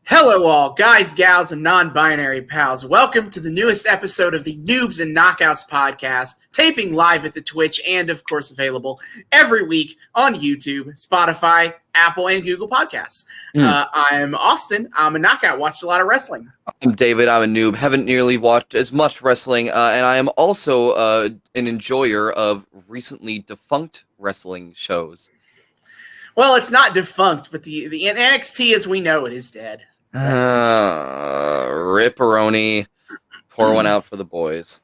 Hello all, guys, gals, and non-binary pals. Welcome to the newest episode of the Noobs and Knockouts Podcast, taping live at the Twitch and, of course, available every week on YouTube, Spotify, Apple, and Google Podcasts. I'm Austin. I'm a knockout. Watched a lot of wrestling. I'm David. I'm a noob. Haven't nearly watched as much wrestling, and I am also an enjoyer of recently defunct wrestling shows. Well, it's not defunct, but the NXT as we know it is dead. Ripperoni. Pour one out for the boys.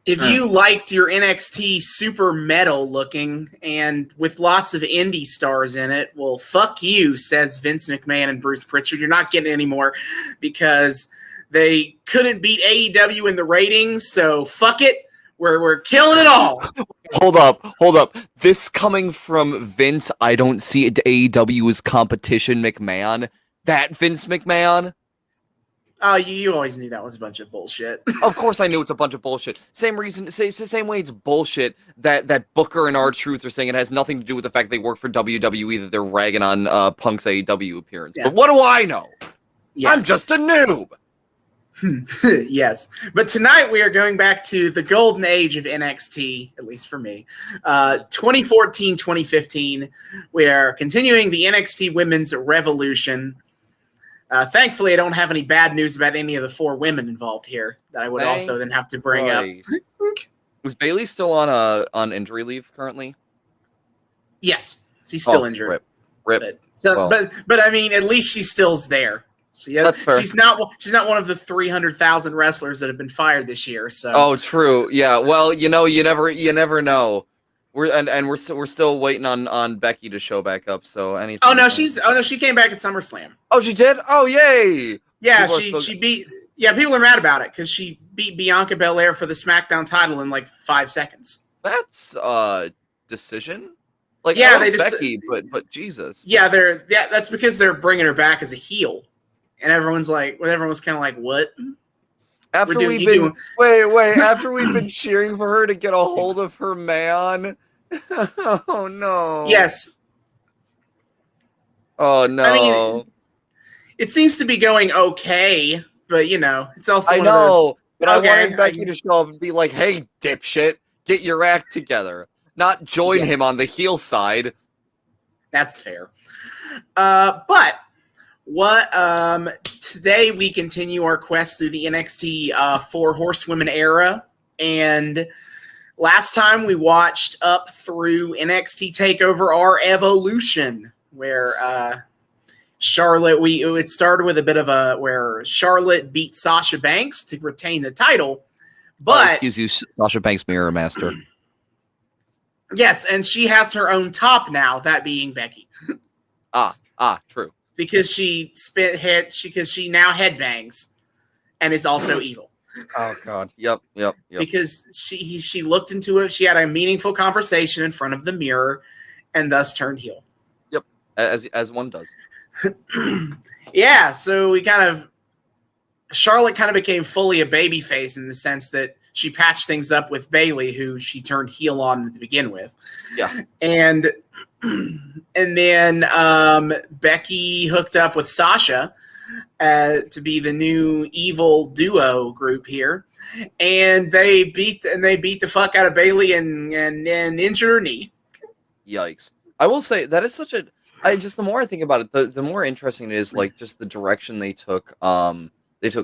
If you liked your NXT super metal looking and with lots of indie stars in it, well, fuck you, says Vince McMahon and Bruce Pritchard. You're not getting any more because they couldn't beat AEW in the ratings, so fuck it. We're killing it all. Hold up. This coming from Vince, I don't see AEW as competition McMahon. That Vince McMahon? Oh, you always knew that was a bunch of bullshit. Of course I knew it's a bunch of bullshit. Same reason, same way it's bullshit that Booker and R-Truth are saying it has nothing to do with the fact they work for WWE, that they're ragging on Punk's AEW appearance. Yeah. But what do I know? Yeah. I'm just a noob. Yes. But tonight we are going back to the golden age of NXT, at least for me. 2014-2015. We are continuing the NXT Women's Revolution. Thankfully, I don't have any bad news about any of the four women involved here that I would also then have to bring up. Was Bayley still on injury leave currently? Yes. She's still injured. Rip. But I mean, at least she still's there. So yeah, that's fair. She's not one of the 300,000 wrestlers that have been fired this year. So true. Yeah. Well, you never know. We're still waiting on Becky to show back up. So anything. She came back at SummerSlam. Oh, she did. Oh, yay! Yeah, she beat. Yeah, people are mad about it because she beat Bianca Belair for the SmackDown title in like 5 seconds. That's a decision. Like, yeah, they just Becky, but Jesus. Yeah, that's because they're bringing her back as a heel, and everyone's kind of like, what? After we've been cheering for her to get a hold of her man. Oh no. Yes. Oh no. I mean, it seems to be going okay, but it's also I one of those. But I wanted Becky to show up and be like, "Hey, dipshit, get your act together." Not join him on the heel side. That's fair. But what today we continue our quest through the NXT Four Horsewomen era, and last time we watched up through NXT TakeOver our Evolution, where Charlotte it started with a bit of where Charlotte beat Sasha Banks to retain the title, but excuse you, Sasha Banks Mirror Master. Yes, and she has her own top now, that being Becky. True. Because she now headbangs and is also evil. Oh God. Yep. Because she looked into it, she had a meaningful conversation in front of the mirror and thus turned heel. Yep. As one does. Yeah, so Charlotte kind of became fully a babyface in the sense that she patched things up with Bayley, who she turned heel on to begin with. Yeah. And then Becky hooked up with Sasha to be the new evil duo group here. And they beat the fuck out of Bayley and injured her knee. Yikes. I will say that is the more I think about it, the more interesting it is, like, just the direction they took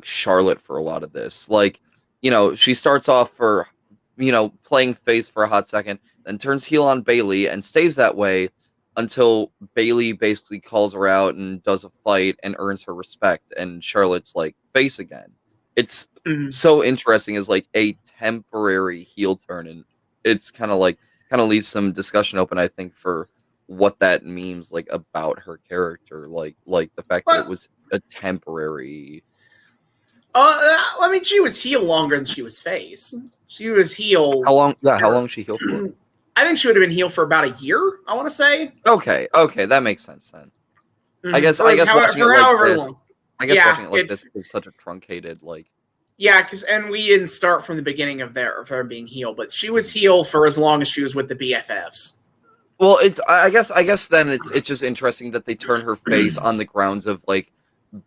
Charlotte for a lot of this. Like, she starts off for, playing face for a hot second, then turns heel on Bayley and stays that way until Bayley basically calls her out and does a fight and earns her respect, and Charlotte's like face again. It's so interesting as like a temporary heel turn, and it's kind of leaves some discussion open, I think, for what that means, like, about her character, like the fact that it was a temporary. I mean, she was heel longer than she was face. She was heel. How long? Yeah, how long was she heel for? I think she would have been heel for about a year, I want to say. Okay, that makes sense then. I guess watching it like this is such a truncated, like. Yeah, and we didn't start from the beginning of her being heel, but she was heel for as long as she was with the BFFs. Well, I guess then it's just interesting that they turn her face on the grounds of like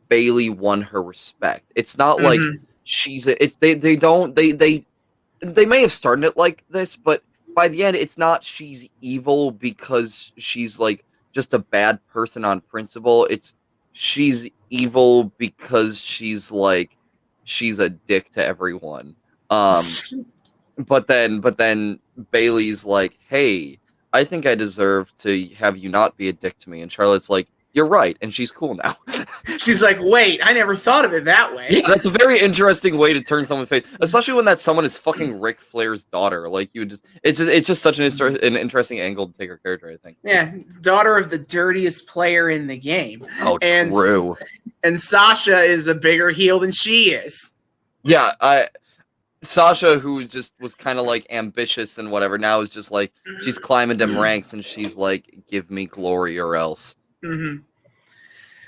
Bayley won her respect. It's not like she's they may have started it like this, but by the end it's not she's evil because she's like just a bad person on principle. It's she's evil because she's a dick to everyone. But then Bayley's like, "Hey, I think I deserve to have you not be a dick to me." And Charlotte's like, "You're right," and she's cool now. She's like, "Wait, I never thought of it that way." Yeah, that's a very interesting way to turn someone's face, especially when that someone is fucking Ric Flair's daughter. Like it's just such an interesting angle to take her character, I think. Yeah, daughter of the dirtiest player in the game. Oh, true. And Sasha is a bigger heel than she is. Yeah, Sasha, who just was kind of like ambitious and whatever, now is just like she's climbing them ranks and she's like, "Give me glory or else."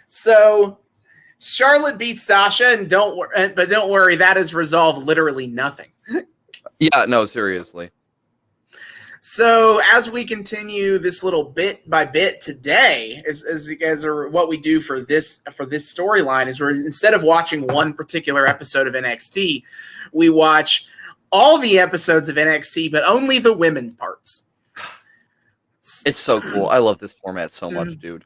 So Charlotte beats Sasha, and don't worry, that has resolved literally nothing. Yeah, no, seriously. So as we continue this little bit by bit today, as what we do for this storyline is we're, instead of watching one particular episode of NXT, we watch all the episodes of NXT, but only the women parts. It's so cool. I love this format so much, dude.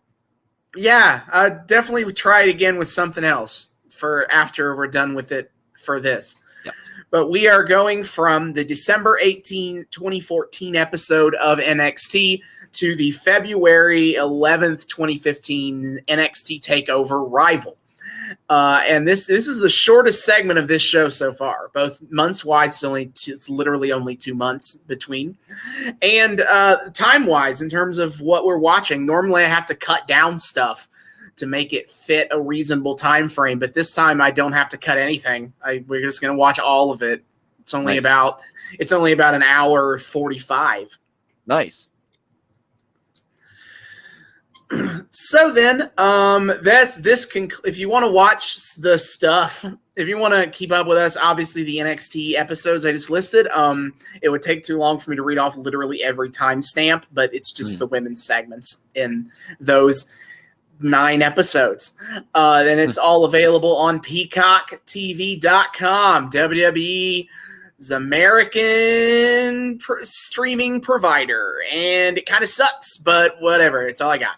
Yeah, definitely try it again with something else for after we're done with it for this. Yeah. But we are going from the December 18, 2014 episode of NXT to the February 11th, 2015 NXT TakeOver Rival. And this is the shortest segment of this show so far, both months-wise. It's literally only 2 months between. And time-wise, in terms of what we're watching, normally I have to cut down stuff to make it fit a reasonable time frame, but this time I don't have to cut anything. We're just going to watch all of it. It's only about an hour 45. Nice. So then, if you want to watch the stuff, if you want to keep up with us, obviously the NXT episodes I just listed, it would take too long for me to read off literally every timestamp, but it's just the women's segments in those 9 episodes. And it's all available on PeacockTV.com, WWE's American streaming provider. And it kind of sucks, but whatever. It's all I got.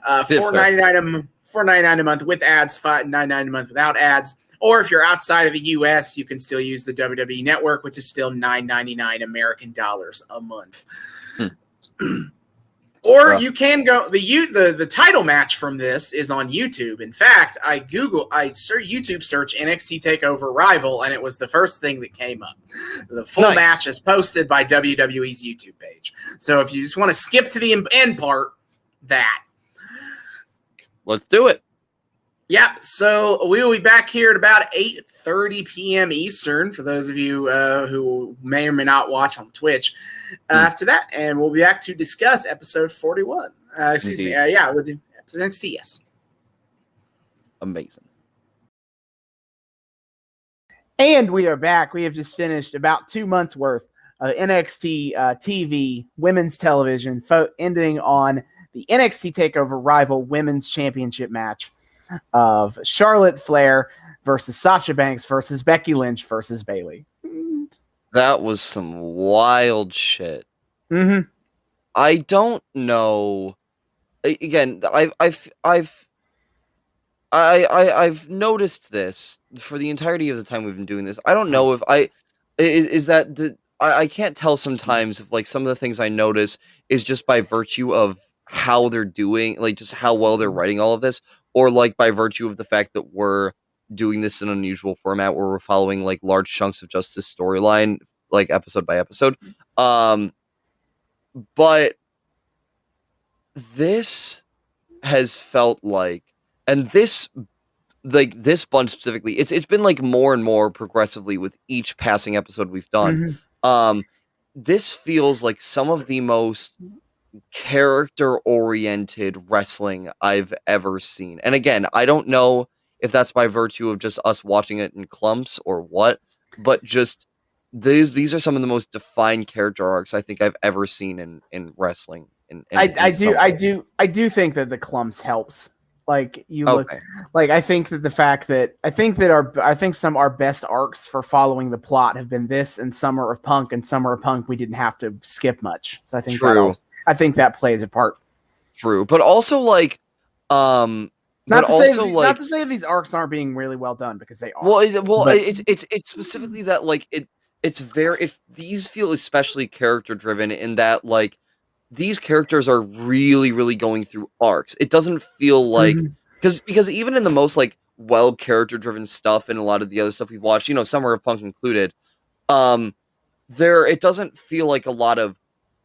$4.99 a month with ads, $5.99 a month without ads. Or if you're outside of the U.S., you can still use the WWE Network, which is still $9.99 American dollars a month. Or you can go the title match from this is on YouTube. In fact, I YouTube search NXT TakeOver Rival, and it was the first thing that came up. The full match is posted by WWE's YouTube page. So if you just want to skip to the end part, let's do it. Yep. So we will be back here at about 8:30 p.m. Eastern for those of you who may or may not watch on Twitch. After that, and we'll be back to discuss episode 41. Excuse me. Yeah, we'll do NXT. Yes. Amazing. And we are back. We have just finished about 2 months worth of NXT TV women's television, ending on the NXT TakeOver Rival Women's Championship match of Charlotte Flair versus Sasha Banks versus Becky Lynch versus Bayley. That was some wild shit. I don't know. Again, I've noticed this for the entirety of the time we've been doing this. I don't know if I can't tell sometimes if like some of the things I notice is just by virtue of how they're doing, like just how well they're writing all of this, or like by virtue of the fact that we're doing this in an unusual format where we're following like large chunks of just this storyline, like episode by episode. But this has felt like, and this bunch specifically, it's been like more and more progressively with each passing episode we've done. This feels like some of the most character-oriented wrestling I've ever seen. And again, I don't know if that's by virtue of just us watching it in clumps or what, but just these are some of the most defined character arcs I think I've ever seen in wrestling I do think that the clumps helps. Like you look, like I think some our best arcs for following the plot have been this and Summer of Punk, and Summer of Punk we didn't have to skip much. So I think that plays a part. True, but also like, not to say these arcs aren't being really well done, because they are. It's specifically that like if these feel especially character driven in that like these characters are really, really going through arcs. It doesn't feel like because even in the most like well character driven stuff and a lot of the other stuff we've watched, Summer of Punk included, it doesn't feel like a lot of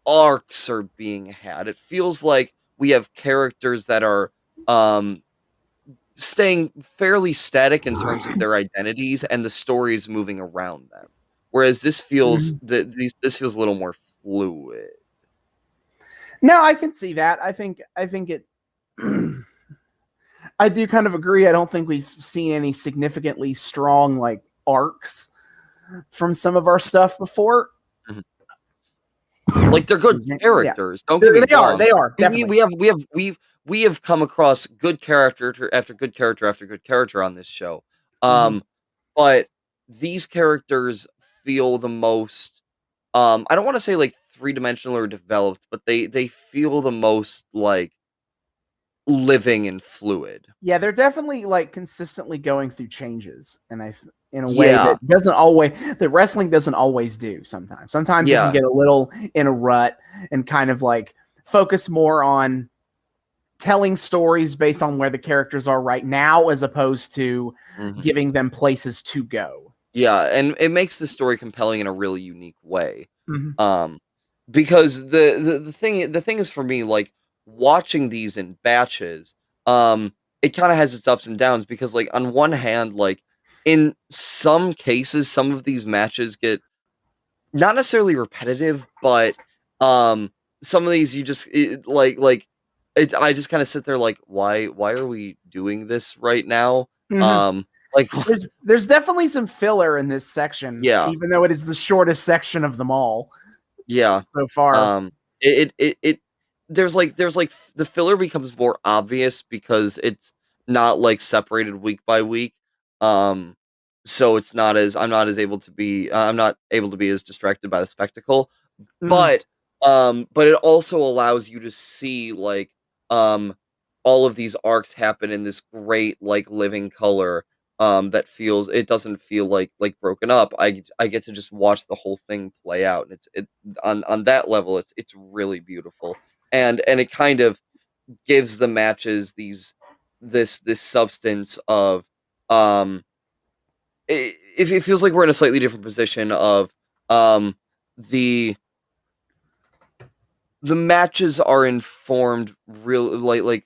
arcs are being had. It feels like we have characters that are staying fairly static in terms of their identities, and the story is moving around them. Whereas this feels this feels a little more fluid. No, I can see that. I think it. I do kind of agree. I don't think we've seen any significantly strong like arcs from some of our stuff before. Like they're good characters. Yeah. Don't get me wrong. They are. Definitely. We have come across good character after good character after good character on this show. But these characters feel the most. I don't want to say like three-dimensional or developed, but they feel the most like living and fluid. Yeah, they're definitely like consistently going through changes, and in a way that wrestling doesn't always do. Sometimes you can get a little in a rut and kind of like focus more on telling stories based on where the characters are right now, as opposed to giving them places to go. Yeah, and it makes the story compelling in a really unique way. Because the thing is, for me, like watching these in batches, it kind of has its ups and downs, because like on one hand, like in some cases, some of these matches get not necessarily repetitive, but some of these you just I just kind of sit there like, why are we doing this right now? Like there's definitely some filler in this section, even though it is the shortest section of them all. Yeah, so far. There's like the filler becomes more obvious because it's not like separated week by week. So it's not as I'm not able to be as distracted by the spectacle. But it also allows you to see like all of these arcs happen in this great like living color. That it doesn't feel like broken up. I get to just watch the whole thing play out, and on that level it's really beautiful, and it kind of gives the matches this substance of it feels like we're in a slightly different position of the matches are informed really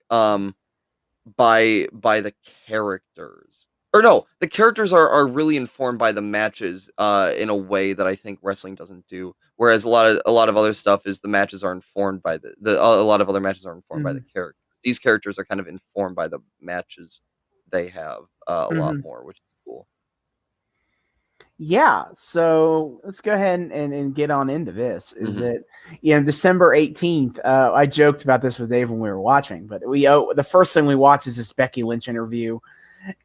by the characters. Or no, the characters are really informed by the matches in a way that I think wrestling doesn't do. Whereas a lot of other stuff is the matches are informed by a lot of other matches are informed by the characters. These characters are kind of informed by the matches they have a lot more, which is cool. Yeah, so let's go ahead and get on into this. Is it December 18th? I joked about this with Dave when we were watching, but the first thing we watch is this Becky Lynch interview.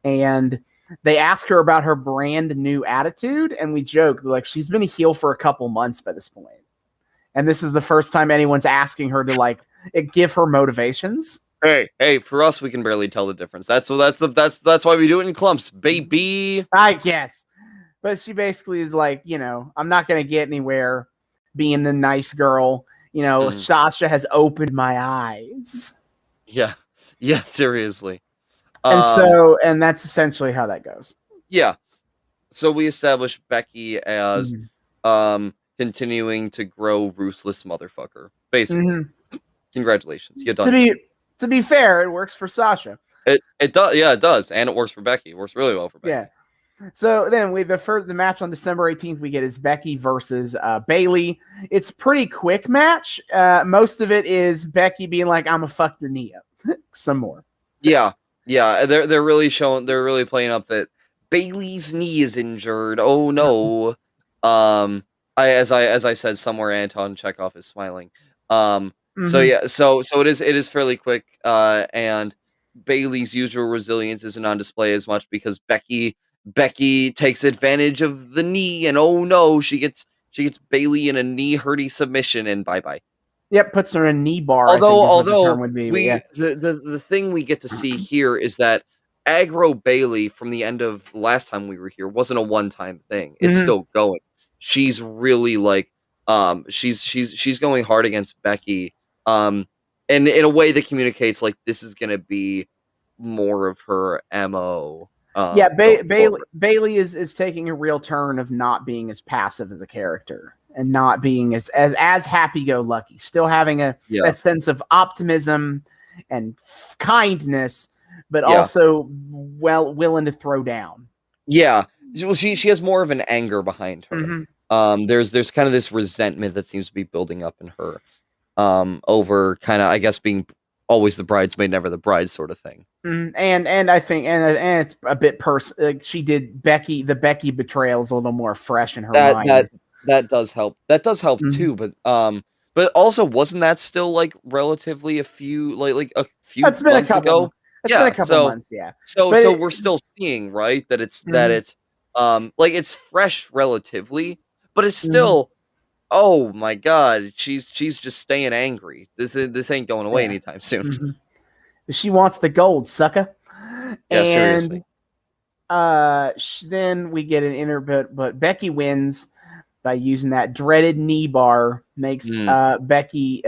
And they ask her about her brand new attitude, and we joke like she's been a heel for a couple months by this point, and this is the first time anyone's asking her to like give her motivations. Hey, for us, we can barely tell the difference. That's why we do it in clumps, baby. I guess, but she basically is like, I'm not gonna get anywhere being the nice girl. Sasha has opened my eyes. Yeah, seriously. And that's essentially how that goes. Yeah. So we established Becky as continuing to grow ruthless motherfucker. Basically. Congratulations. You're done. To be fair, it works for Sasha. It does, it does. And it works for Becky. It works really well for Becky. Yeah. So then the match on December 18th we get is Becky versus Bayley. It's pretty quick match. Most of it is Becky being like, I'm gonna fuck your knee up. Some more. Yeah. Yeah, they're really playing up that Bayley's knee is injured. Oh no. As I said somewhere, Anton Chekhov is smiling. So yeah, so it is fairly quick, and Bayley's usual resilience isn't on display as much because Becky takes advantage of the knee, and oh no, she gets Bayley in a knee hurty submission, and bye bye. Yep, puts her in a knee bar. Although the term would be, the thing we get to see here is that aggro Bayley from the end of the last time we were here wasn't a one-time thing. It's still going. She's really like she's going hard against Becky, and in a way that communicates like this is gonna be more of her MO. Bayley is taking a real turn of not being as passive as a character and not being as happy-go-lucky, still having that sense of optimism and kindness, but also willing to throw down. Yeah, well, she has more of an anger behind her. There's kind of this resentment that seems to be building up in her, over kind of, I guess, being always the bridesmaid, never the bride sort of thing. And I think and it's a bit she did the Becky betrayal is a little more fresh in her mind. That does help. That does help too, but also wasn't that still like relatively a few a few months ago? It's been a couple months, yeah. So we're still seeing, right, that it's like it's fresh relatively, but it's still oh my god, she's just staying angry. This ain't going away anytime soon. She wants the gold, sucker. Yeah, seriously. Then we get an but Becky wins by using that dreaded knee bar, makes Bayley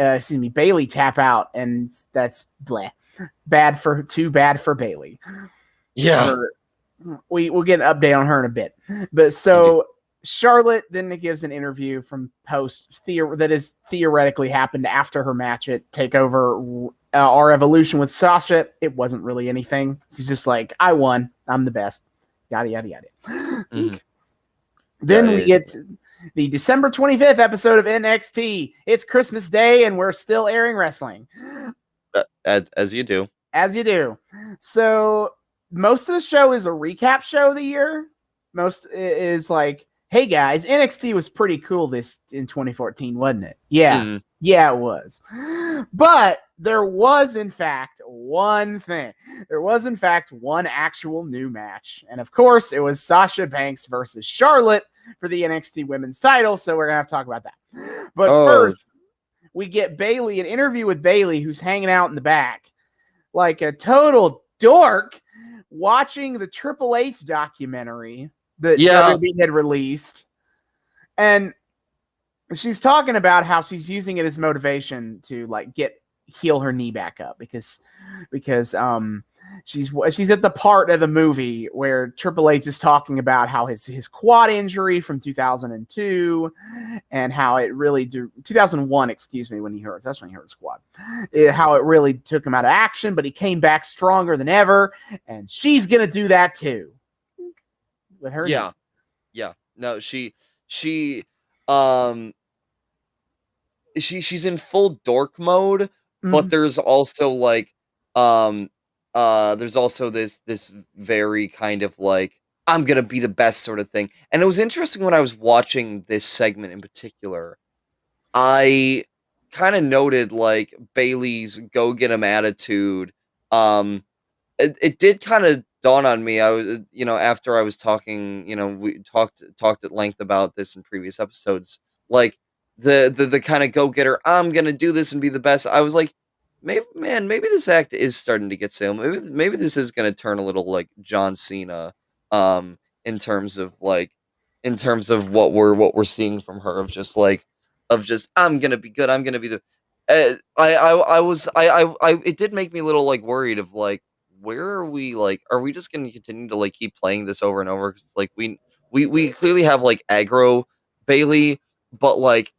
tap out, and that's bad for Bayley. Yeah. We'll get an update on her in a bit. But so Charlotte then gives an interview from post that is theoretically happened after her match at TakeOver our Evolution with Sasha. It wasn't really anything. She's just like, I won. I'm the best. Yada, yada, yada. Then we get the December 25th episode of NXT. It's Christmas Day, and we're still airing wrestling. As you do. As you do. So most of the show is a recap show of the year. Most is like, hey guys, NXT was pretty cool in 2014, wasn't it? Yeah. Yeah, it was. But there was, in fact, one thing. There was, in fact, one actual new match. And of course, it was Sasha Banks versus Charlotte for the NXT Women's title. So we're going to have to talk about that. But first, we get Bayley, an interview with Bayley, who's hanging out in the back like a total dork watching the Triple H documentary that WWE had released. And she's talking about how she's using it as motivation to like heal her knee back up because she's at the part of the movie where Triple H is talking about how his quad injury from 2002 and how it really 2001, excuse me, that's when he hurt his quad, how it really took him out of action, but he came back stronger than ever, and she's gonna do that too with her. No, she's in full dork mode, but there's also like there's also this very kind of like I'm gonna be the best sort of thing. And it was interesting when I was watching this segment in particular, I kind of noted like Bayley's go get 'em attitude. It did kind of dawn on me. I was, after I was talking, we talked at length about this in previous episodes, like the kind of go-getter, I'm gonna do this and be the best. I was like, maybe this act is starting to get stale. Maybe this is gonna turn a little like John Cena, in terms of what we're seeing from her of just I'm gonna be good. I'm gonna be the. It did make me a little like worried of like, where are we, like, are we just going to continue to like keep playing this over and over? Because like we clearly have like aggro Bayley, but like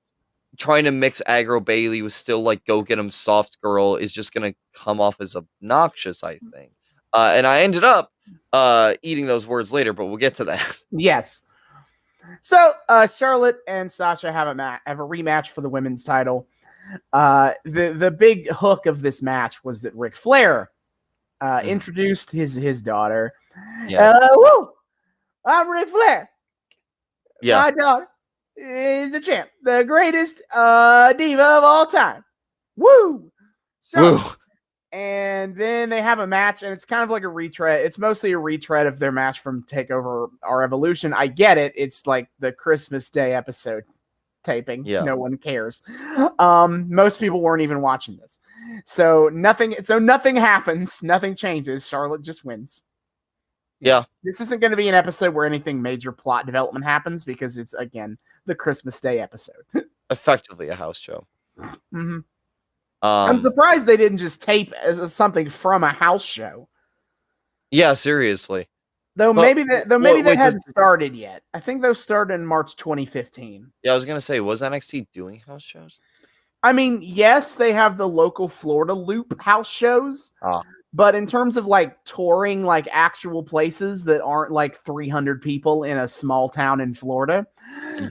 trying to mix aggro Bayley with still like go get him soft girl is just going to come off as obnoxious, I think. And I ended up eating those words later, but we'll get to that. Yes. So Charlotte and Sasha have a rematch for the women's title. The big hook of this match was that Ric Flair introduced his daughter. Yes. Woo! I'm Ric Flair. Yeah. My daughter is the champ, the greatest diva of all time. Woo! Woo. And then they have a match, and it's kind of like a retread. It's mostly a retread of their match from TakeOver Our Evolution. I get it. It's like the Christmas Day episode taping. Yeah. No one cares. Most people weren't even watching this. So nothing happens. Nothing changes. Charlotte just wins. Yeah. This isn't going to be an episode where anything major plot development happens because it's, again, the Christmas Day episode. Effectively a house show. Mm-hmm. I'm surprised they didn't just tape something from a house show. Yeah, seriously. Though maybe that hadn't started yet. I think those started in March 2015. Yeah, I was gonna say, was NXT doing house shows? I mean, yes, they have the local Florida Loop house shows. But in terms of like touring like actual places that aren't like 300 people in a small town in Florida,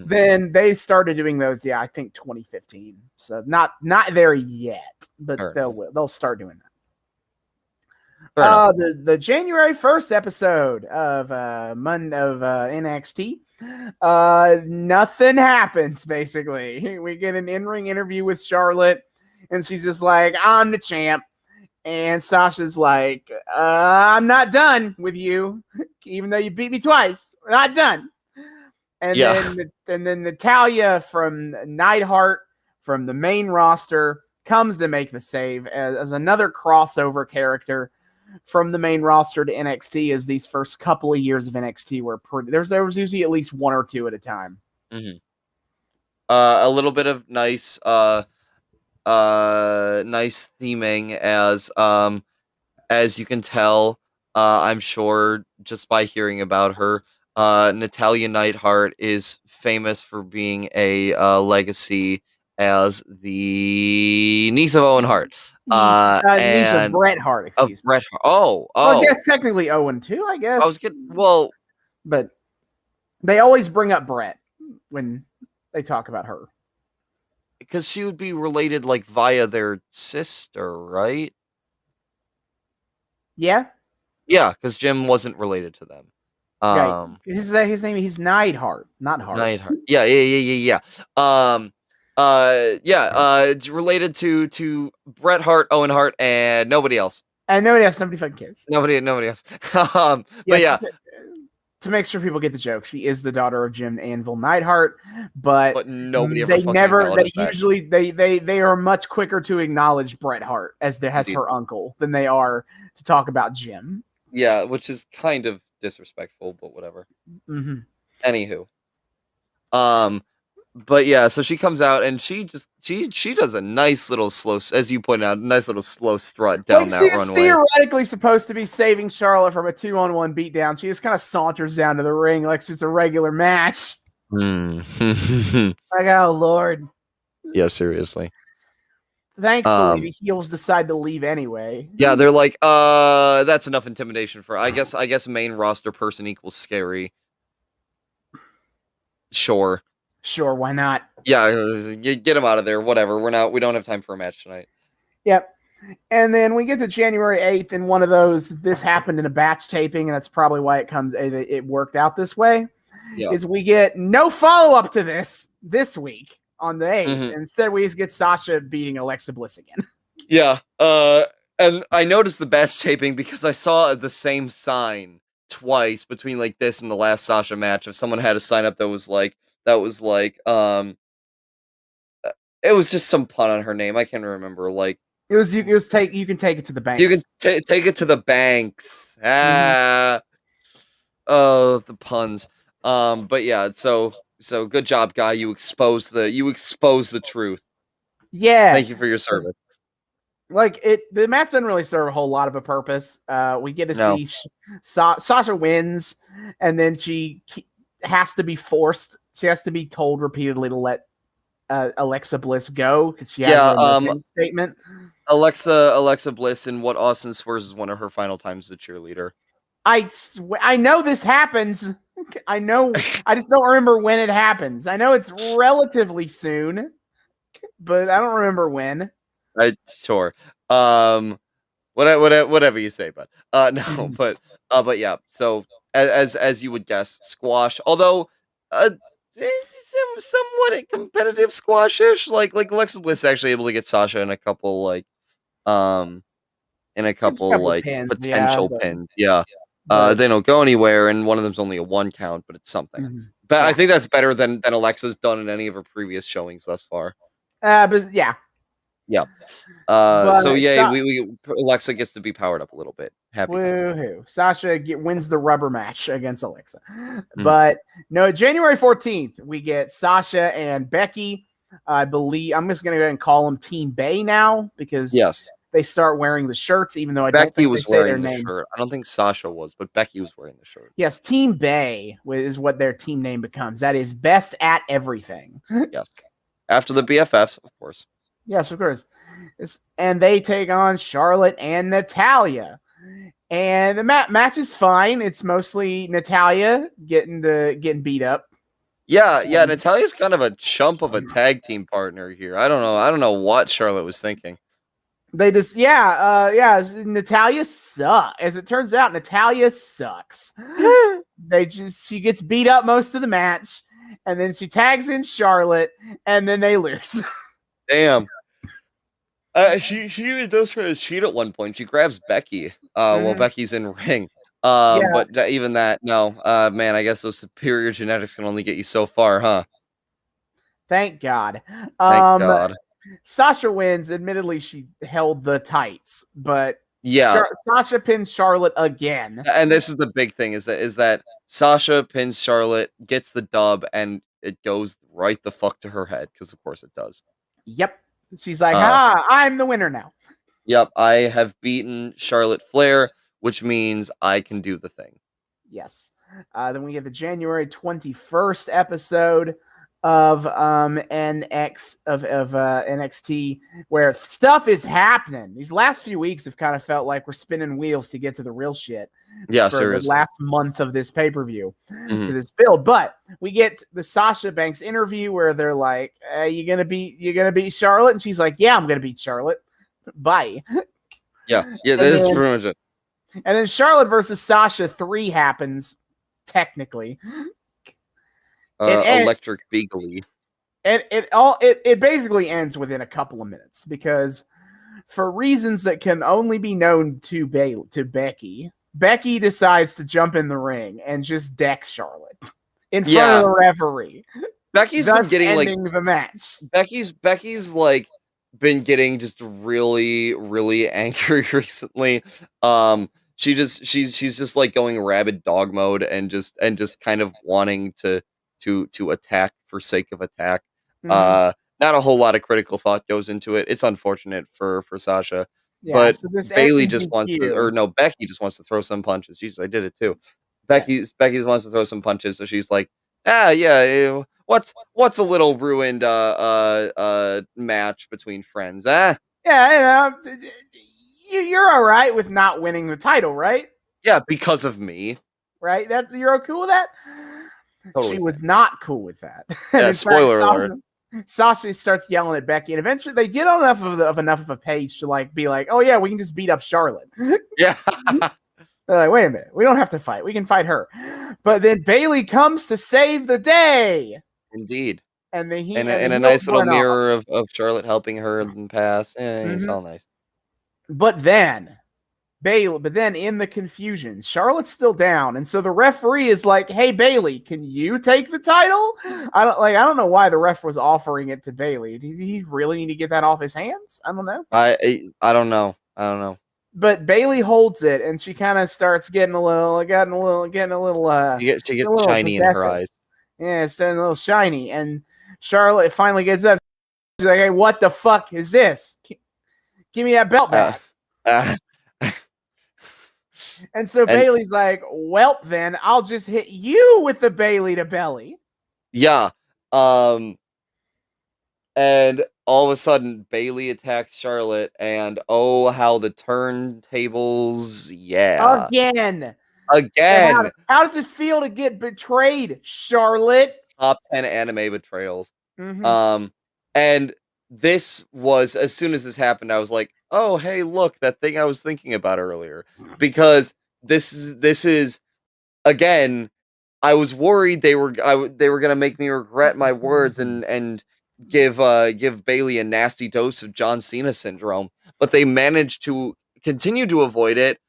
then they started doing those. Yeah, I think 2015. So not there yet, but they'll start doing that. The January 1st episode of NXT. Nothing happens. Basically, we get an in-ring interview with Charlotte, and she's just like, "I'm the champ." And Sasha's like, I'm not done with you, even though you beat me twice. We're not done. And then Natalya from Neidhart, from the main roster, comes to make the save as another crossover character from the main roster to NXT, as these first couple of years of NXT were pretty. There was usually at least one or two at a time. Mm-hmm. A little bit of nice theming, as you can tell, I'm sure just by hearing about her. Natalya Neidhart is famous for being a legacy as the niece of Owen Hart. Niece of Bret Hart, excuse me. Bret Hart. Oh. Well, I guess technically Owen too, I guess. But they always bring up Bret when they talk about her. Because she would be related like via their sister, right? Yeah. Yeah, because Jim wasn't related to them. Right. His name, he's Neidhart, not Hart. Neidhart. Yeah. Related to Bret Hart, Owen Hart, and nobody else. And nobody else. Nobody fucking cares. Nobody else. But yeah. To make sure people get the joke, she is the daughter of Jim Anvil Neidhart, but nobody ever. They are much quicker to acknowledge Bret Hart as her uncle than they are to talk about Jim. Yeah, which is kind of disrespectful, but whatever. Mm-hmm. Anywho, but yeah, so she comes out and she does a nice little slow, as you pointed out, nice little slow strut down that runway. She's theoretically supposed to be saving Charlotte from a 2-on-1 beatdown. She just kind of saunters down to the ring like it's a regular match. Like, oh Lord. Yeah, seriously. Thankfully, the heels decide to leave anyway. Yeah, they're like, that's enough intimidation for. I guess main roster person equals scary. Sure, why not? Yeah, get him out of there. Whatever. We don't have time for a match tonight. Yep. And then we get to January 8th, and one of those, this happened in a batch taping, and that's probably why it worked out this way. Yeah. Is we get no follow-up to this week on the 8th. Mm-hmm. Instead, we just get Sasha beating Alexa Bliss again. Yeah. And I noticed the batch taping because I saw the same sign twice between like this and the last Sasha match. If someone had a sign up that was like it was just some pun on her name. I can't remember. Like you can take it to the banks. You can take it to the banks. Mm-hmm. Oh, the puns. But yeah, so good job, guy. You expose the truth. Yeah. Thank you for your service. Like the match doesn't really serve a whole lot of a purpose. We get to see Sasha wins, and then she has to be forced. She has to be told repeatedly to let Alexa Bliss go because she has a statement. Alexa Bliss in what Austin swears is one of her final times as a cheerleader. I know this happens. I know. I just don't remember when it happens. I know it's relatively soon, but I don't remember when. Sure. Whatever you say, but no, but yeah. So as you would guess, squash. Although somewhat competitive squash-ish. Like Alexa Bliss actually able to get Sasha in a couple Pins, potential but, pins. Yeah. but They don't go anywhere, and one of them's only a 1 count, but it's something. But I think that's better than Alexa's done in any of her previous showings thus far. But yeah. Yeah. Alexa gets to be powered up a little bit. Happy. Woohoo. Sasha wins the rubber match against Alexa. But no, January 14th, we get Sasha and Becky. I believe I'm just going to go ahead and call them Team BAE now because they start wearing the shirts, even though don't think was they say their wearing the name. shirt. I don't think Sasha was, but Becky was wearing the shirt. Yes, Team BAE is what their team name becomes. That is best at everything. Yes. After the BFFs, of course. Yes, of course. And they take on Charlotte and Natalya. And the match is fine. It's mostly Natalya getting beat up. Yeah, Natalya's kind of a chump of a tag team partner here. I don't know what Charlotte was thinking. They just Natalya sucks. As it turns out, Natalya sucks. She gets beat up most of the match, and then she tags in Charlotte, and then they lose. Damn. She even does try to cheat at one point. She grabs Becky while Becky's in ring. But even that, no. Man, I guess those superior genetics can only get you so far, huh? Thank God. Thank God. Sasha wins. Admittedly, she held the tights, but Sasha pins Charlotte again. And this is the big thing: is that Sasha pins Charlotte, gets the dub, and it goes right the fuck to her head because, of course, it does. Yep. She's like, I'm the winner now. Yep, I have beaten Charlotte Flair, which means I can do the thing. Yes. Then we get the January 21st episode of NXT, where stuff is happening. These last few weeks have kind of felt like we're spinning wheels to get to the real shit. Yeah, for seriously. The last month of this pay-per-view to this build. But we get the Sasha Banks interview where they're like, you're gonna beat Charlotte? And she's like, yeah, I'm gonna beat Charlotte. Bye. Yeah, that is pretty much it. And then Charlotte versus Sasha 3 happens, technically. Electric Beagley. And it basically ends within a couple of minutes because for reasons that can only be known to Becky decides to jump in the ring and just decks Charlotte in front of the referee. Becky's been getting ending the match. Becky's been getting just really, really angry recently. She's just like going rabid dog mode and just kind of wanting to attack for sake of attack. Not a whole lot of critical thought goes into it. It's unfortunate for Sasha. Yeah, but so Bayley just wants to, Becky just wants to throw some punches. Jesus, I did it too. Becky just wants to throw some punches, so she's like, what's a little ruined match between friends, eh? Yeah, you're all right with not winning the title, right? Yeah, because of me. Right? You're cool with that? Totally. She was not cool with that. Yeah, spoiler alert. Sasha starts yelling at Becky, and eventually they get on enough of a page to like be like, "Oh yeah, we can just beat up Charlotte." Yeah. They're like, "Wait a minute, we don't have to fight. We can fight her." But then Bayley comes to save the day. Indeed. And then a nice little mirror of Charlotte helping her in the past. It's all nice. But then in the confusion, Charlotte's still down, and so the referee is like, "Hey Bayley, can you take the title?" I don't know why the ref was offering it to Bayley. Did he really need to get that off his hands? I don't know. I don't know. But Bayley holds it, and she kind of starts getting a little. She gets shiny in her eyes. Yeah, it's getting a little shiny, and Charlotte finally gets up. She's like, "Hey, what the fuck is this? Give me that belt back." And so Bayley's like, "Well, then I'll just hit you with the Bayley to belly." Yeah. And all of a sudden, Bayley attacks Charlotte, and oh, how the turntables! Yeah. Again. How does it feel to get betrayed, Charlotte? Top 10 anime betrayals. And this was, as soon as this happened, I was like, oh, hey, look, that thing I was thinking about earlier. Because this is again, I was worried they were gonna make me regret my words and give Bayley a nasty dose of John Cena syndrome, but they managed to continue to avoid it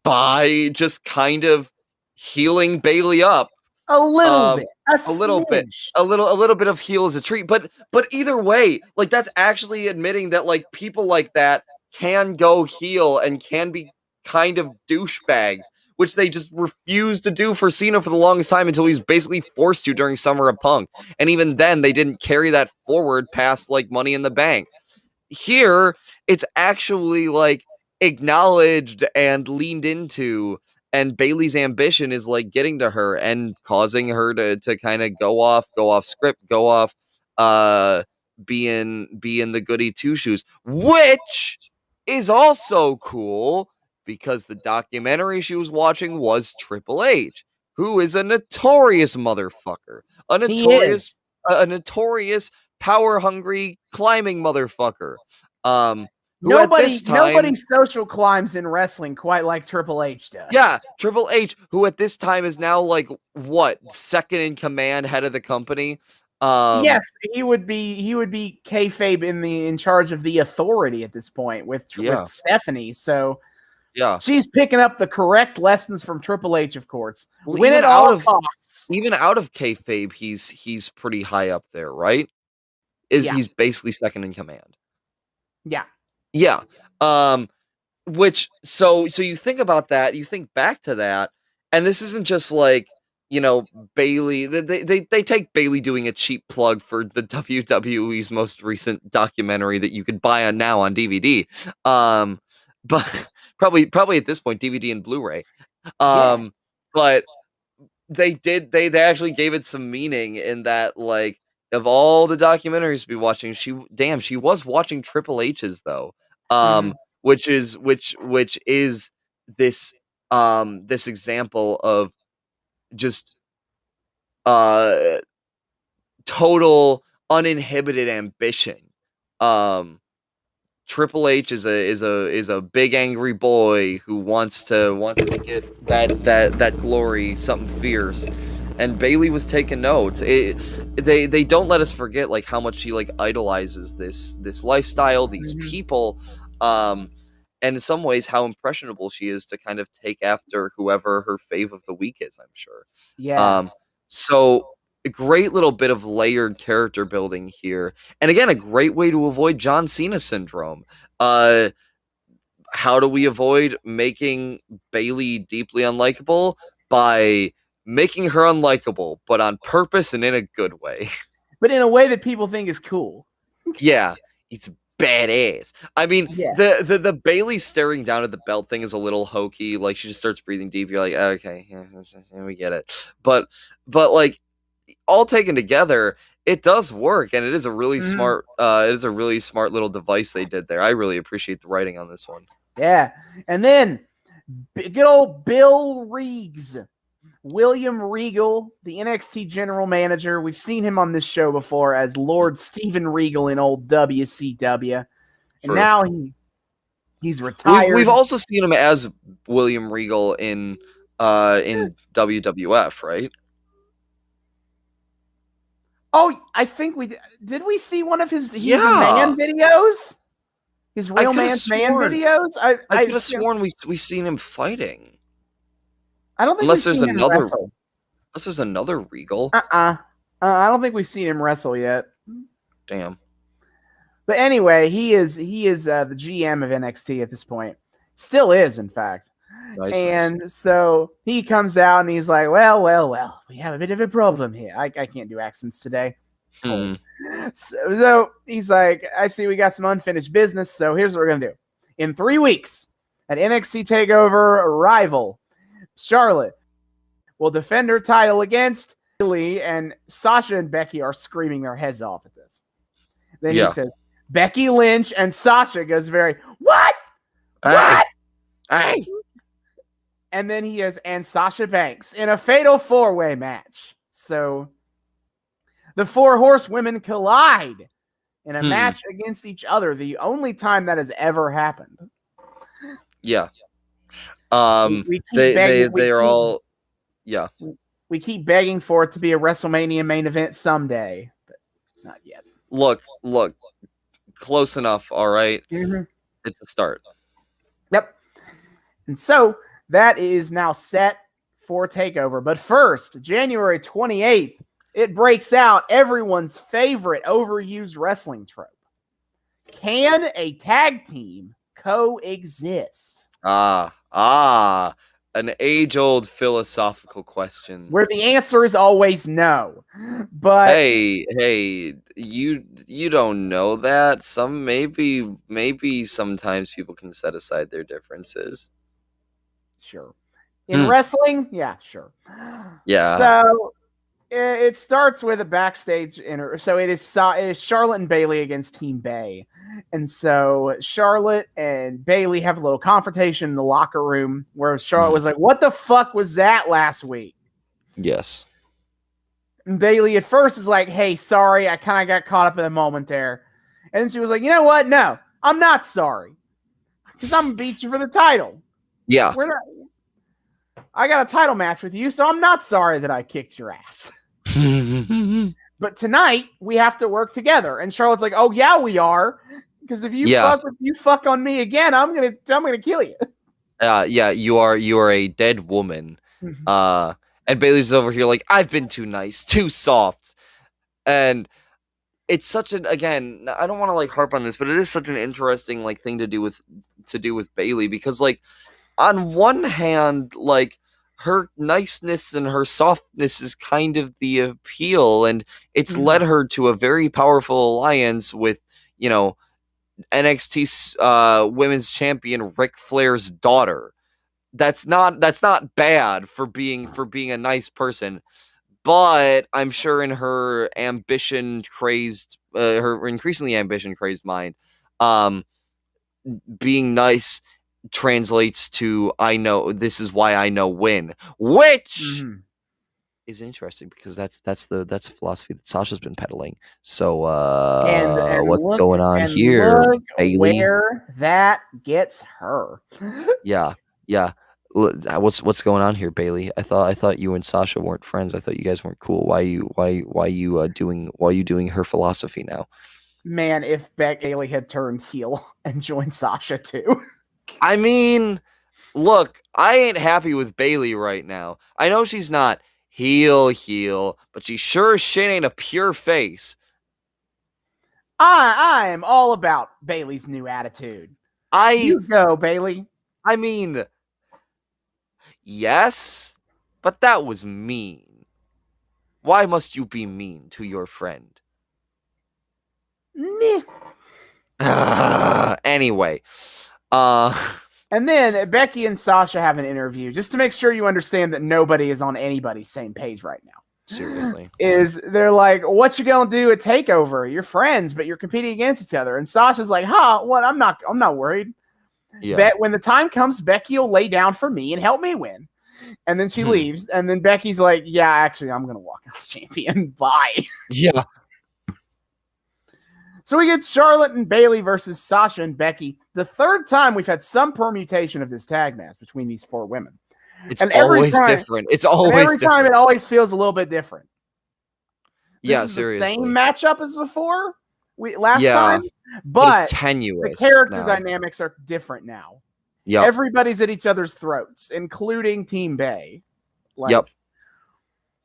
by just kind of healing Bayley up A little bit. a little bit. A little bit of heal as a treat. But either way, like, that's actually admitting that, like, people like that can go heel and can be kind of douchebags, which they just refused to do for Cena for the longest time until he was basically forced to during Summer of Punk. And even then, they didn't carry that forward past, like, Money in the Bank. Here, it's actually, like, acknowledged and leaned into, and Bayley's ambition is, like, getting to her and causing her to kind of go off script, go off being the goody two shoes, which is also cool because the documentary she was watching was Triple H, who is a notorious motherfucker, a notorious power hungry climbing motherfucker. Nobody social climbs in wrestling quite like Triple H does. Yeah, Triple H, who at this time is now, like, what, second in command, head of the company. Yes, he would be kayfabe in charge of the authority at this point with Stephanie. So yeah, she's picking up the correct lessons from Triple H, of course. Well, Win at all costs. Even out of kayfabe, he's pretty high up there, right? He's basically second in command. Yeah. Yeah. Which so you think about that, you think back to that, and this isn't just like, you know, Bayley. They take Bayley doing a cheap plug for the WWE's most recent documentary that you could buy now on DVD. But probably at this point DVD and Blu-ray. But they actually gave it some meaning in that, like, of all the documentaries to be watching, she was watching Triple H's though. Which is this this example of just total uninhibited ambition. Triple H is a big angry boy who wants to get that glory, something fierce. And Bayley was taking notes. They don't let us forget, like, how much she, like, idolizes this lifestyle, these people, and in some ways how impressionable she is to kind of take after whoever her fave of the week is, I'm sure. Yeah. So a great little bit of layered character building here, and again, a great way to avoid John Cena syndrome. How do we avoid making Bayley deeply unlikable? By making her unlikable, but on purpose and in a good way. But in a way that people think is cool. Yeah, it's badass. I mean, the Bayley staring down at the belt thing is a little hokey. Like, she just starts breathing deep. You're like, okay, yeah, we get it. But like, all taken together, it does work, and it is a really smart. It is a really smart little device they did there. I really appreciate the writing on this one. Yeah, and then good old Bill Riggs. William Regal, the NXT general manager. We've seen him on this show before as Lord Steven Regal in old WCW. And now he's retired. We've also seen him as William Regal in WWF, right? Oh, I think did we see one of his man videos? His real man's man videos? I could have sworn we seen him fighting. I don't think unless there's another Regal. I don't think we've seen him wrestle yet. Damn. But anyway, he is the GM of NXT at this point. Still is, in fact. Nice. So he comes out and he's like, well, we have a bit of a problem here. I can't do accents today. So he's like, I see we got some unfinished business, so here's what we're going to do. In 3 weeks, at NXT TakeOver Arrival, Charlotte will defend her title against Bayley, and Sasha and Becky are screaming their heads off at this. Then he says, Becky Lynch, and Sasha goes what? What? Hey. And then he has, and Sasha Banks in a fatal 4-way match. So the Four Horsewomen collide in a match against each other. The only time that has ever happened. Yeah. We We keep begging for it to be a WrestleMania main event someday, but not yet. Look, close enough, all right? Mm-hmm. It's a start. Yep. And so that is now set for TakeOver. But first, January 28th, it breaks out everyone's favorite overused wrestling trope. Can a tag team coexist? An age-old philosophical question. Where the answer is always no. But hey, you don't know that. Maybe sometimes people can set aside their differences. Sure. In wrestling, yeah, sure. Yeah. So it starts with a backstage so it is Charlotte and Bayley against Team BAE. And so Charlotte and Bayley have a little confrontation in the locker room where Charlotte was like, "What the fuck was that last week?" Yes. And Bayley at first is like, "Hey, sorry, I kind of got caught up in the moment there." And then she was like, "You know what? No, I'm not sorry. Because I'm going to beat you for the title. Yeah. I got a title match with you, so I'm not sorry that I kicked your ass." But tonight we have to work together. And Charlotte's like, "Oh yeah, we are. Because if you fuck on me again, I'm gonna kill you." Yeah, you are a dead woman. And Bayley's over here like, "I've been too nice, too soft." And it's such an, again, I don't want to like harp on this, but it is such an interesting like thing to do with Bayley, because like on one hand, like her niceness and her softness is kind of the appeal, and it's led her to a very powerful alliance with, you know, NXT women's champion Ric Flair's daughter. That's not bad for being a nice person, but I'm sure in her her increasingly ambition crazed mind, being nice translates to, "I know, this is why I know when," which is interesting because that's the philosophy that Sasha's been peddling. So and what's going on here, Bayley? Where that gets her. Yeah. What's going on here, Bayley? I thought you and Sasha weren't friends. I thought you guys weren't cool. Why you doing her philosophy now? Man, if Bayley had turned heel and joined Sasha too. I mean, look, I ain't happy with Bayley right now. I know she's not heel, but she sure as shit ain't a pure face. I am all about Bayley's new attitude. You go, Bayley. I mean, yes, but that was mean. Why must you be mean to your friend? Meh. Anyway. And then Becky and Sasha have an interview just to make sure you understand that nobody is on anybody's same page right now. Seriously. They're like, "What you gonna do at TakeOver? You're friends, but you're competing against each other." And Sasha's like, "What? I'm not worried. Yeah. When the time comes, Becky will lay down for me and help me win." And then she leaves. And then Becky's like, "Yeah, actually, I'm gonna walk out as champion. Bye." Yeah. So we get Charlotte and Bayley versus Sasha and Becky. The third time we've had some permutation of this tag match between these four women. It's always different. It's always every time it always feels a little bit different. Yeah, this is seriously. The same matchup as before. Last time, but it's tenuous. The character dynamics are different now. Yeah, everybody's at each other's throats, including Team BAE. Yep.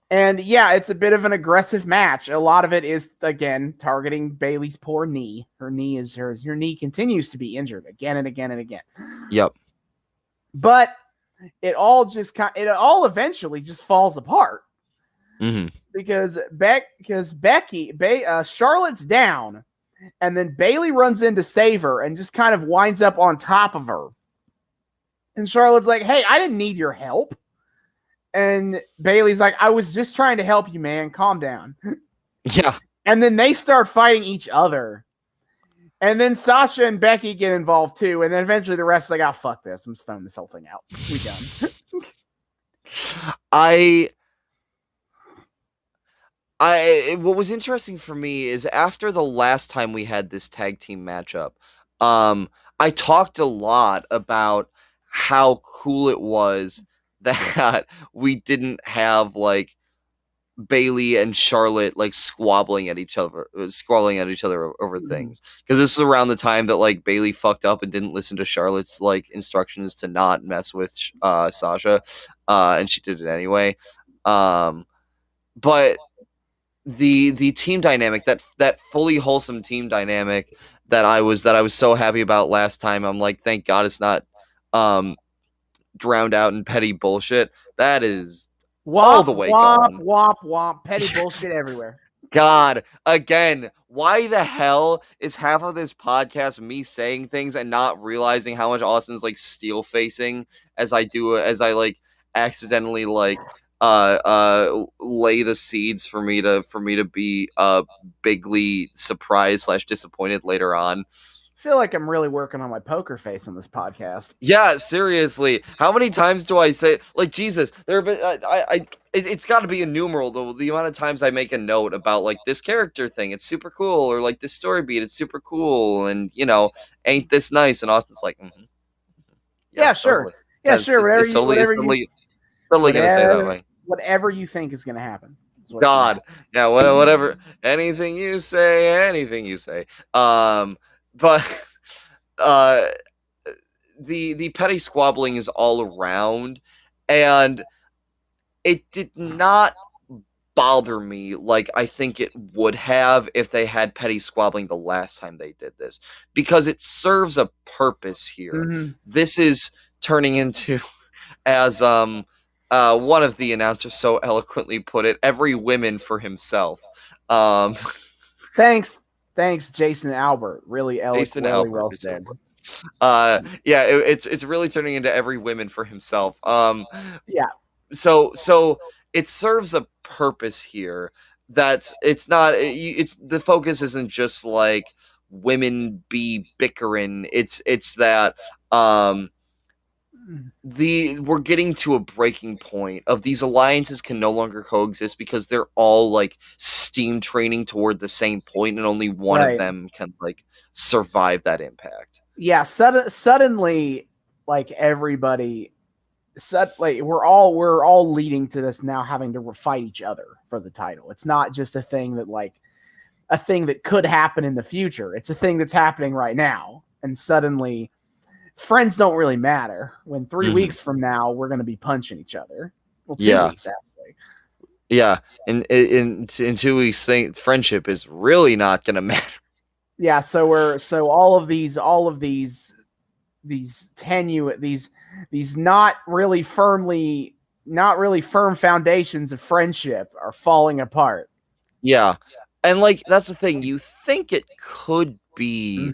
And yeah, it's a bit of an aggressive match. A lot of it is, again, targeting Bayley's poor knee. Her knee continues to be injured again and again and again. Yep. But it all eventually just falls apart. Because Charlotte's down, and then Bayley runs in to save her and just kind of winds up on top of her. And Charlotte's like, "Hey, I didn't need your help." And Bayley's like, "I was just trying to help you, man. Calm down." Yeah. And then they start fighting each other. And then Sasha and Becky get involved too. And then eventually the rest are like, "Oh, fuck this. I'm stunning this whole thing out. We done." What was interesting for me is after the last time we had this tag team matchup, I talked a lot about how cool it was that we didn't have like Bayley and Charlotte like squabbling at each other over things, because this is around the time that like Bayley fucked up and didn't listen to Charlotte's like instructions to not mess with Sasha, and she did it anyway. But the team dynamic, that fully wholesome team dynamic that I was so happy about last time, I'm like, thank God it's not drowned out in petty bullshit. That is all the way gone. Womp. Petty bullshit everywhere. God, again, why the hell is half of this podcast me saying things and not realizing how much Austin's like steel facing as I like accidentally like lay the seeds for me to be bigly surprised / disappointed later on. I feel like I'm really working on my poker face on this podcast. Yeah, seriously. How many times do I say, like, Jesus? It's got to be a numeral, though. The amount of times I make a note about like this character thing, it's super cool, or like this story beat, it's super cool, and ain't this nice? And Austin's like, yeah, sure, totally. Yeah, sure. It's totally gonna say that way. Whatever you think is gonna happen. God, yeah, whatever. Anything you say. But the petty squabbling is all around, and it did not bother me like I think it would have if they had petty squabbling the last time they did this, because it serves a purpose here. Mm-hmm. This is turning into, as one of the announcers so eloquently put it, every woman for himself. Thanks, Jason Albert. Really eloquently well said. Yeah, it's really turning into every woman for himself. Yeah. So it serves a purpose here, that it's not. It's the focus isn't just like women be bickering. It's that we're getting to a breaking point of these alliances can no longer coexist because they're all like steam training toward the same point, and only one of them can like survive that impact. Yeah, suddenly like everybody we're all leading to this now, having to fight each other for the title. It's not just a thing that could happen in the future. It's a thing that's happening right now, and suddenly friends don't really matter when 3 weeks from now we're going to be punching each other. Well, 2 weeks actually. Yeah, in 2 weeks, friendship is really not going to matter. Yeah, so all of these not really firm foundations of friendship are falling apart. Yeah, and like that's the thing. You think it could be,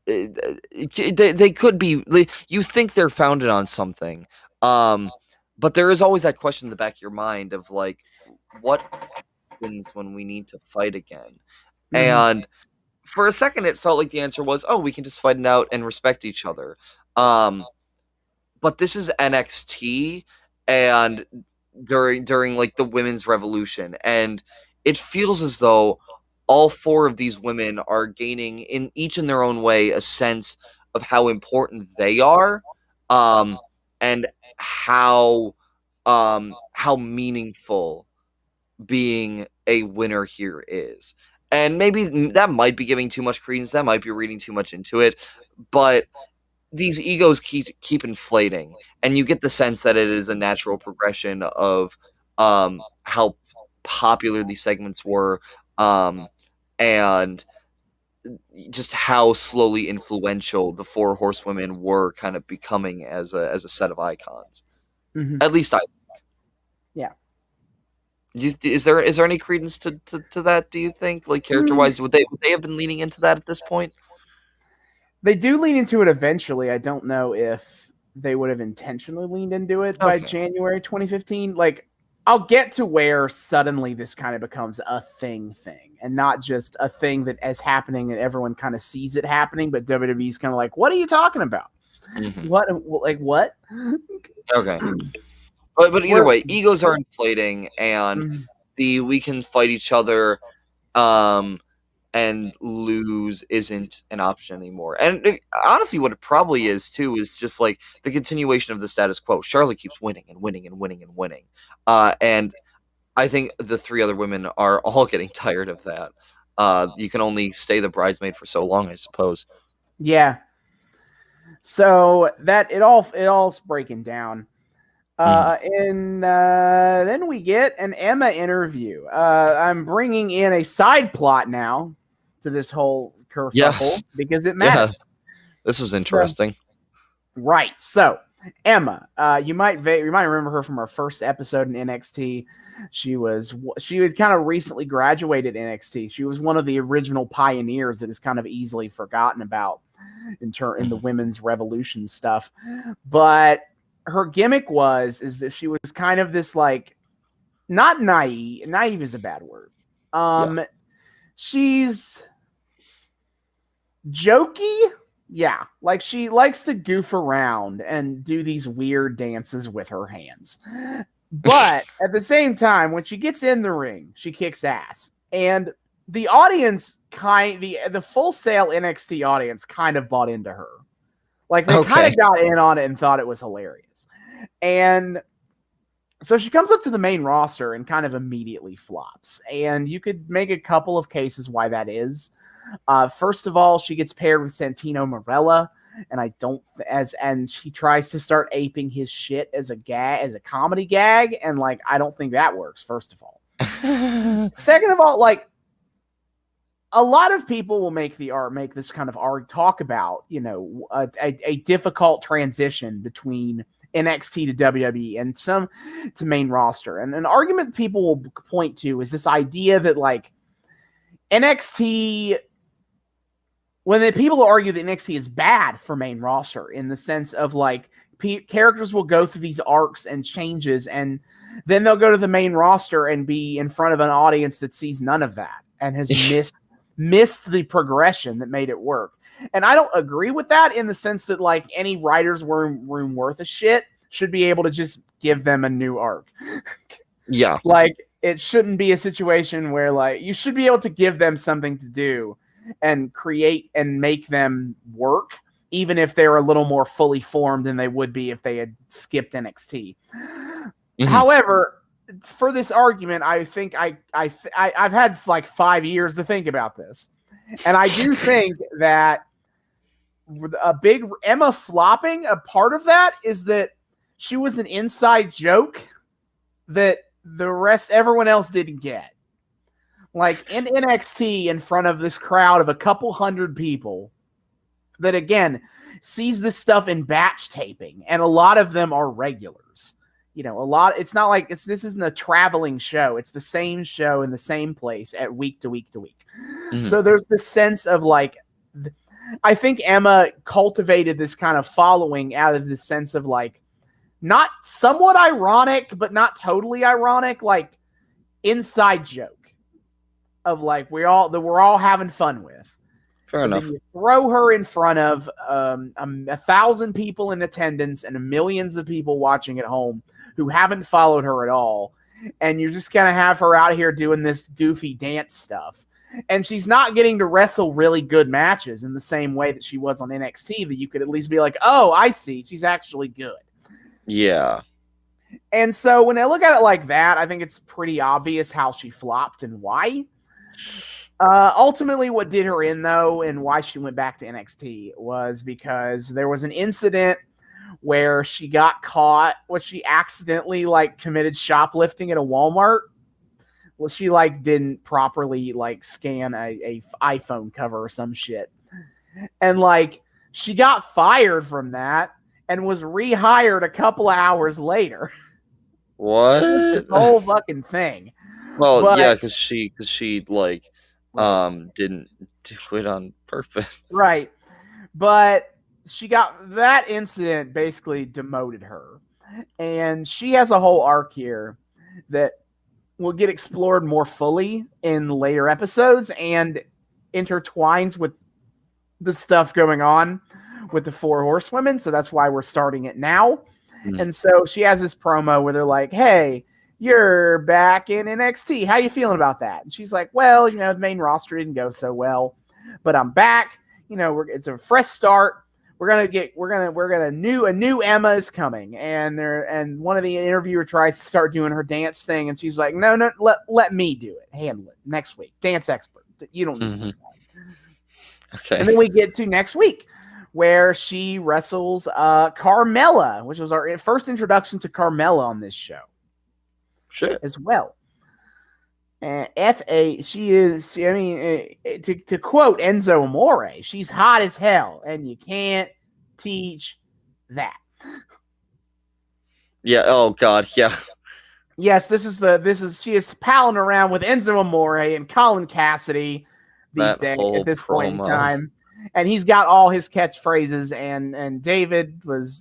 they could be. You think they're founded on something, but there is always that question in the back of your mind of like, what happens when we need to fight again? And for a second, it felt like the answer was, oh, we can just fight it out and respect each other. But this is NXT, and during like the women's revolution, and it feels as though all four of these women are gaining, in each in their own way, a sense of how important they are, and how meaningful being a winner here is. And maybe that might be giving too much credence. That might be reading too much into it. But these egos keep inflating, and you get the sense that it is a natural progression of how popular these segments were, and just how slowly influential the Four Horsewomen were kind of becoming as a set of icons. At least I. Yeah. Is there any credence to that, do you think? Like, character-wise, would they have been leaning into that at this point? They do lean into it eventually. I don't know if they would have intentionally leaned into it by January 2015. Like, I'll get to where suddenly this kind of becomes a thing, and not just a thing that is happening and everyone kind of sees it happening, but WWE's kind of like, what are you talking about? What? Okay. But either way, egos are inflating, and we can fight each other and lose isn't an option anymore. And honestly, what it probably is too is just like the continuation of the status quo. Charlotte keeps winning and winning and winning and winning, and I think the three other women are all getting tired of that. You can only stay the bridesmaid for so long, I suppose. Yeah. So that it all's breaking down. And then we get an Emma interview. I'm bringing in a side plot now to this whole kerfuffle because it matters. Yeah, this was interesting. Right. So Emma, you might remember her from our first episode in NXT. She had kind of recently graduated NXT. She was one of the original pioneers that is kind of easily forgotten about in the women's revolution stuff. But her gimmick is that she was kind of this like not naive. Naive is a bad word. She's jokey. Yeah, like she likes to goof around and do these weird dances with her hands. But at the same time, when she gets in the ring, she kicks ass. And the audience the Full Sail NXT audience kind of bought into her. Like they kind of got in on it and thought it was hilarious. And so she comes up to the main roster and kind of immediately flops. And you could make a couple of cases why that is. First of all, she gets paired with Santino Marella, and she tries to start aping his shit as a comedy gag, and like I don't think that works. First of all, second of all, like a lot of people will make this kind of talk about a difficult transition between NXT to WWE and some to main roster, and an argument people will point to is this idea that like NXT. When the people argue that NXT is bad for main roster in the sense of like characters will go through these arcs and changes and then they'll go to the main roster and be in front of an audience that sees none of that and has missed the progression that made it work. And I don't agree with that in the sense that like any writer's room worth of shit should be able to just give them a new arc. Yeah. Like it shouldn't be a situation where like you should be able to give them something to do and create and make them work, even if they're a little more fully formed than they would be if they had skipped NXT. Mm-hmm. However, for this argument, I think I've had like 5 years to think about this, and I do think that a big Emma flopping, a part of that is that she was an inside joke that everyone else didn't get. Like in NXT in front of this crowd of a couple hundred people that again sees this stuff in batch taping, and a lot of them are regulars. It's not like this isn't a traveling show. It's the same show in the same place at week to week to week. Mm-hmm. So there's this sense of like, I think Emma cultivated this kind of following out of the sense of like, not somewhat ironic, but not totally ironic, like inside joke. Of like we're all having fun with. Fair enough. You throw her in front of 1,000 people in attendance and millions of people watching at home who haven't followed her at all, and you're just gonna have her out here doing this goofy dance stuff, and she's not getting to wrestle really good matches in the same way that she was on NXT. That you could at least be like, oh, I see, she's actually good. Yeah. And so when I look at it like that, I think it's pretty obvious how she flopped and why. Ultimately, what did her in, though, and why she went back to NXT was because there was an incident where she got caught. She accidentally like committed shoplifting at a Walmart. Well, she like didn't properly like scan a iPhone cover or some shit, and like she got fired from that and was rehired a couple of hours later. What? This whole fucking thing. Well, yeah, because she like didn't do it on purpose. Right. But she got that incident basically demoted her. And she has a whole arc here that will get explored more fully in later episodes and intertwines with the stuff going on with the Four Horsewomen. So that's why we're starting it now. Mm. And so she has this promo where they're like, hey, you're back in NXT. How you feeling about that? And she's like, well, the main roster didn't go so well, but I'm back. It's a fresh start. A new Emma is coming, and one of the interviewer tries to start doing her dance thing, and she's like, no, let me do it, handle it next week, dance expert. You don't need that. Okay. And then we get to next week, where she wrestles Carmella, which was our first introduction to Carmella on this show. Shit. As well. And she is, to quote Enzo Amore, she's hot as hell, and you can't teach that. Yeah. Oh God. Yeah. Yes, she is palling around with Enzo Amore and Colin Cassidy these days at this point in time. And he's got all his catchphrases, and David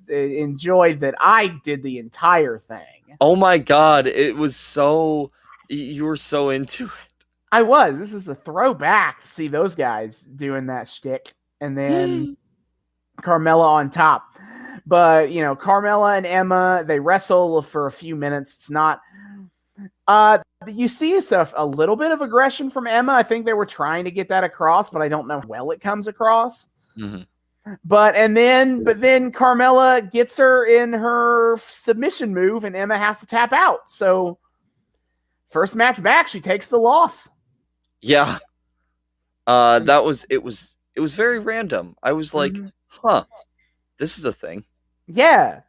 enjoyed that I did the entire thing. Oh my God. It was so... You were so into it. I was. This is a throwback to see those guys doing that shtick. And then Carmella on top. But, Carmella and Emma, they wrestle for a few minutes. It's not... you see a little bit of aggression from Emma. I think they were trying to get that across, but I don't know how well it comes across. Mm-hmm. But then Carmella gets her in her submission move, and Emma has to tap out. So... First match back, she takes the loss. Yeah. It was very random. I was like, this is a thing. Yeah.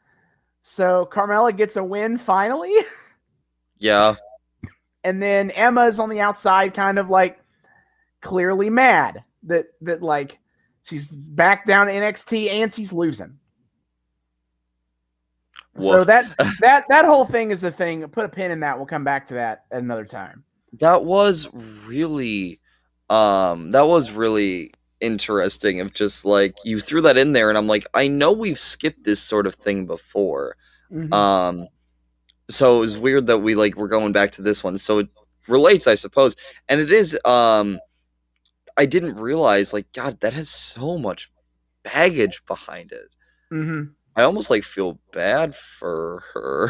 So Carmella gets a win finally. Yeah. And then Emma's on the outside, kind of like clearly mad that like she's back down to NXT and she's losing. Woof. So that whole thing is a thing. Put a pin in that. We'll come back to that at another time. That was really interesting. Of just like you threw that in there, and I'm like, I know we've skipped this sort of thing before. Mm-hmm. So it was weird that we're going back to this one. So it relates, I suppose, and it is. I didn't realize, God, that has so much baggage behind it. Mm-hmm. I almost feel bad for her.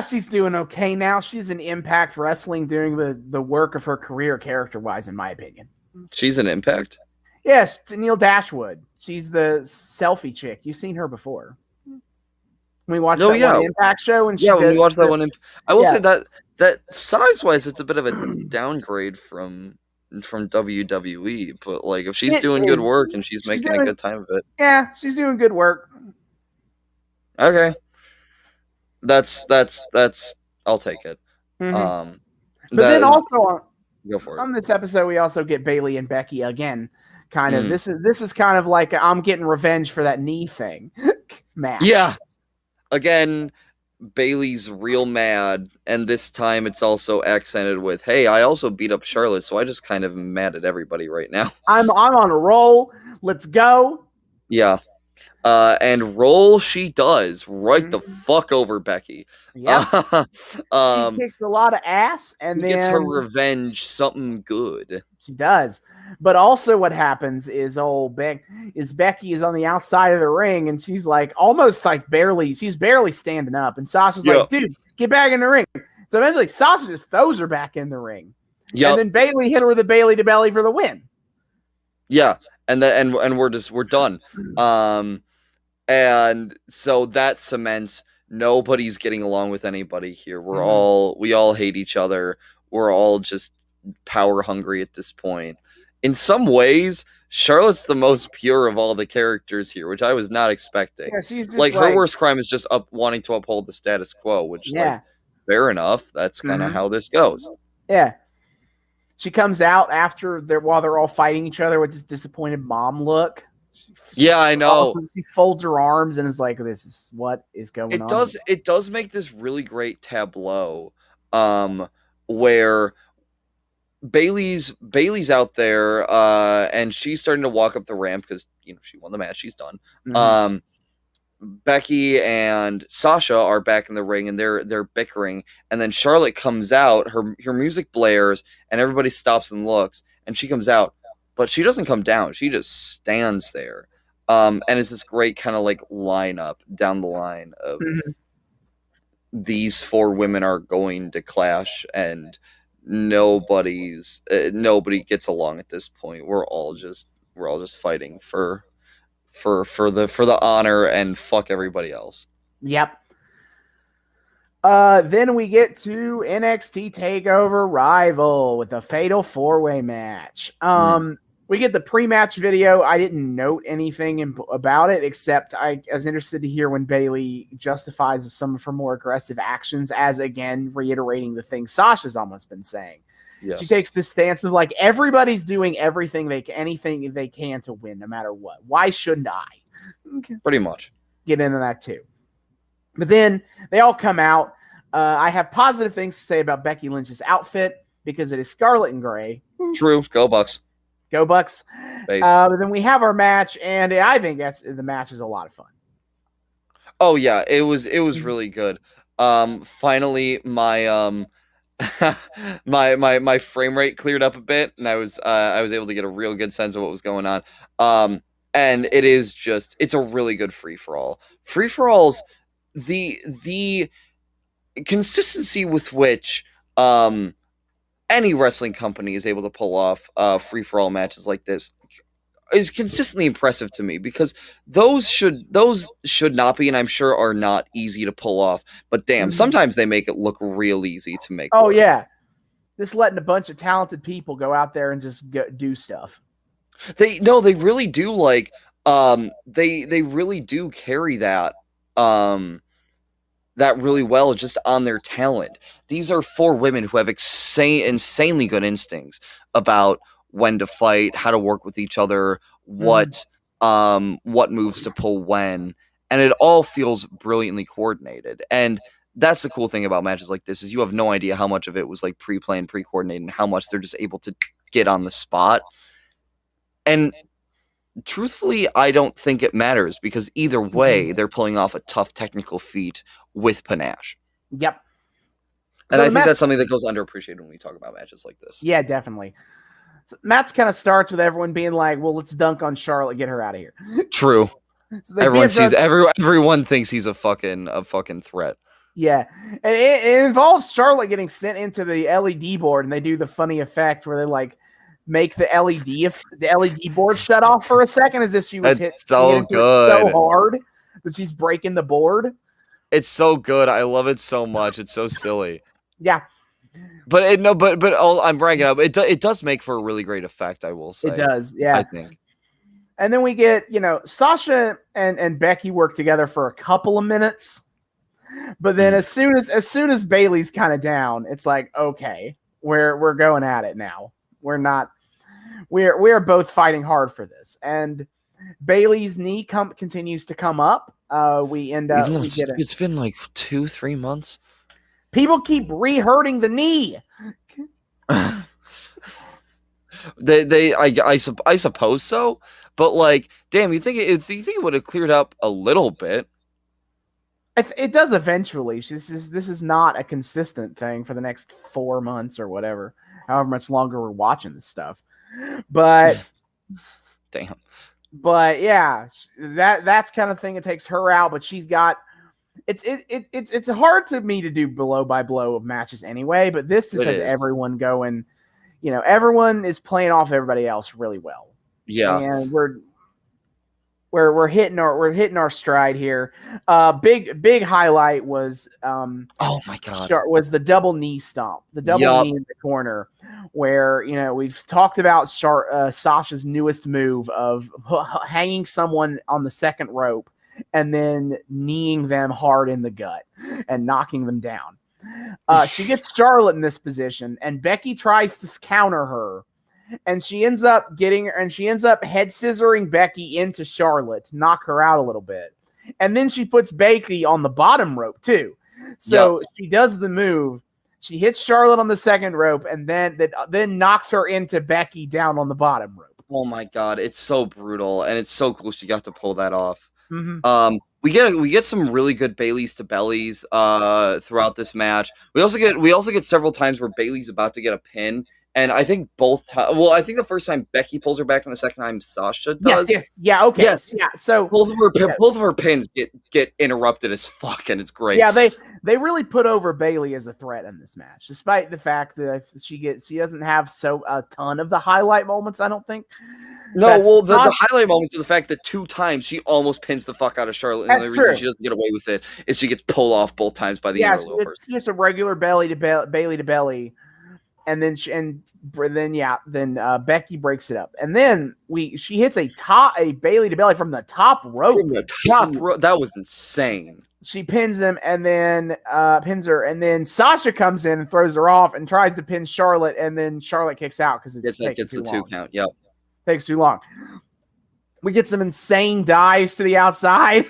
She's doing okay now. She's in Impact Wrestling doing the work of her career character-wise, in my opinion. She's an Impact? Yes, Neil Dashwood. She's the selfie chick. You've seen her before. We watched one Impact show. And when we watched that one. I will say that size-wise, it's a bit of a downgrade from WWE. But if she's doing good work and she's making a good time of it. Yeah, she's doing good work. Okay. That's I'll take it. Mm-hmm. But then also go for it. On this episode, we also get Bayley and Becky again. Kind of this is kind of like I'm getting revenge for that knee thing match. Yeah. Again, Bayley's real mad, and this time it's also accented with, "Hey, I also beat up Charlotte, so I just kind of mad at everybody right now. I'm on a roll. Let's go." Yeah. And roll she does right the fuck over Becky. Yeah. She kicks a lot of ass, and then gets her revenge something good. She does. But also what happens is Becky is on the outside of the ring, and she's she's barely standing up, and Sasha's like, dude, get back in the ring. So eventually Sasha just throws her back in the ring. Yeah. And then Bayley hit her with a Bayley to belly for the win. Yeah. And we're done. And so that cements nobody's getting along with anybody here. We all hate each other. We're all just power hungry at this point. In some ways, Charlotte's the most pure of all the characters here, which I was not expecting. Yeah, she's just her worst crime is just wanting to uphold the status quo, which fair enough. That's kind of how this goes. Yeah. She comes out while they're all fighting each other with this disappointed mom look. I know. She folds her arms and is like, "This is what is going on." It does make this really great tableau, where Bayley's out there, and she's starting to walk up the ramp because she won the match. She's done. Mm-hmm. Becky and Sasha are back in the ring, and they're bickering, and then Charlotte comes out, her music blares, and everybody stops and looks, and she comes out, but she doesn't come down, she just stands there, and it's this great kind of lineup down the line of these four women are going to clash, and nobody gets along at this point. We're all just fighting for the honor, and fuck everybody else. Yep. Then we get to NXT TakeOver Rival with a fatal 4-way match. We get the pre-match video. I didn't note anything about it, except I was interested to hear when Bayley justifies some of her more aggressive actions, as again reiterating the thing Sasha's almost been saying. Yes. She takes this stance of like, everybody's doing anything they can to win, no matter what. Why shouldn't I? Okay. Pretty much. Get into that too. But then they all come out. I have positive things to say about Becky Lynch's outfit because it is scarlet and gray. True. Go Bucks. Go Bucks. But then we have our match, and I think the match is a lot of fun. Oh yeah, it was really good. Finally, my my frame rate cleared up a bit, and I was able to get a real good sense of what was going on. And it's a really good free for all. Free for alls, the consistency with which any wrestling company is able to pull off free for all matches like this is consistently impressive to me, because those should not be, and I'm sure are not, easy to pull off. But damn, sometimes they make it look real easy to make. Oh work. Yeah, just letting a bunch of talented people go out there and just do stuff. They really do, like they really do carry that that really well just on their talent. These are four women who have insanely good instincts about when to fight, how to work with each other, what moves to pull when, and it all feels brilliantly coordinated. And that's the cool thing about matches like this, is you have no idea how much of it was like pre-planned, pre-coordinated, and how much they're just able to get on the spot. And truthfully, I don't think it matters, because either way, they're pulling off a tough technical feat with panache. Yep. And so I think that's something that goes underappreciated when we talk about matches like this. Yeah, definitely. So match kind of starts with everyone being like, well, let's dunk on Charlotte, get her out of here. True. So everyone thinks he's a fucking threat. Yeah. And it involves Charlotte getting sent into the LED board, and they do the funny effect where they like make the LED board shut off for a second, as if she was hit so hard that she's breaking the board. It's so good. I love it so much. It's so silly. Yeah. But I'm bragging up. It does make for a really great effect, I will say. It does, yeah. I think. And then we get, Sasha and Becky work together for a couple of minutes. But then as soon as Bayley's kind of down, it's like, okay, we're going at it now. We're both fighting hard for this. And Bayley's knee continues to come up. It's been like 2-3 months. People keep re-hurting the knee. I suppose so, but like, damn, you think it would have cleared up a little bit? It does eventually. This is not a consistent thing for the next 4 months or whatever, however much longer we're watching this stuff. But damn. But yeah, that's kind of thing. It takes her out, but she's got. It's hard to me to do blow by blow of matches anyway. But this just has everyone going. Everyone is playing off everybody else really well. Yeah, and we're hitting our stride here. Big highlight was oh my god, was the double knee stomp, the double knee in the corner, where we've talked about Sasha's newest move of hanging someone on the second rope and then kneeing them hard in the gut and knocking them down. She gets Charlotte in this position, and Becky tries to counter her. And she ends up head scissoring Becky into Charlotte to knock her out a little bit. And then she puts Becky on the bottom rope too. So she does the move. She hits Charlotte on the second rope and then knocks her into Becky down on the bottom rope. Oh my god, it's so brutal, and it's so cool she got to pull that off. Mm-hmm. We get some really good Baileys to bellies throughout this match. We also get several times where Bayley's about to get a pin, And I think both times. Well, I think the first time Becky pulls her back, and the second time Sasha does. Yes. Yeah. Okay. Yes. Yeah. So both of her pins get interrupted as fuck, and it's great. Yeah, they really put over Bayley as a threat in this match, despite the fact that she doesn't have a ton of the highlight moments. I don't think. No, the highlight moments are the fact that 2 times she almost pins the fuck out of Charlotte, and the reason she doesn't get away with it is she gets pulled off both times by the interloper. It's just a regular Bayley to belly, and then Becky breaks it up, and then she hits a Bayley to belly from the top rope. That was insane. She pins him and then pins her, and then Sasha comes in and throws her off and tries to pin Charlotte, and then Charlotte kicks out because it gets the 2 count. Yep, takes too long. We get some insane dives to the outside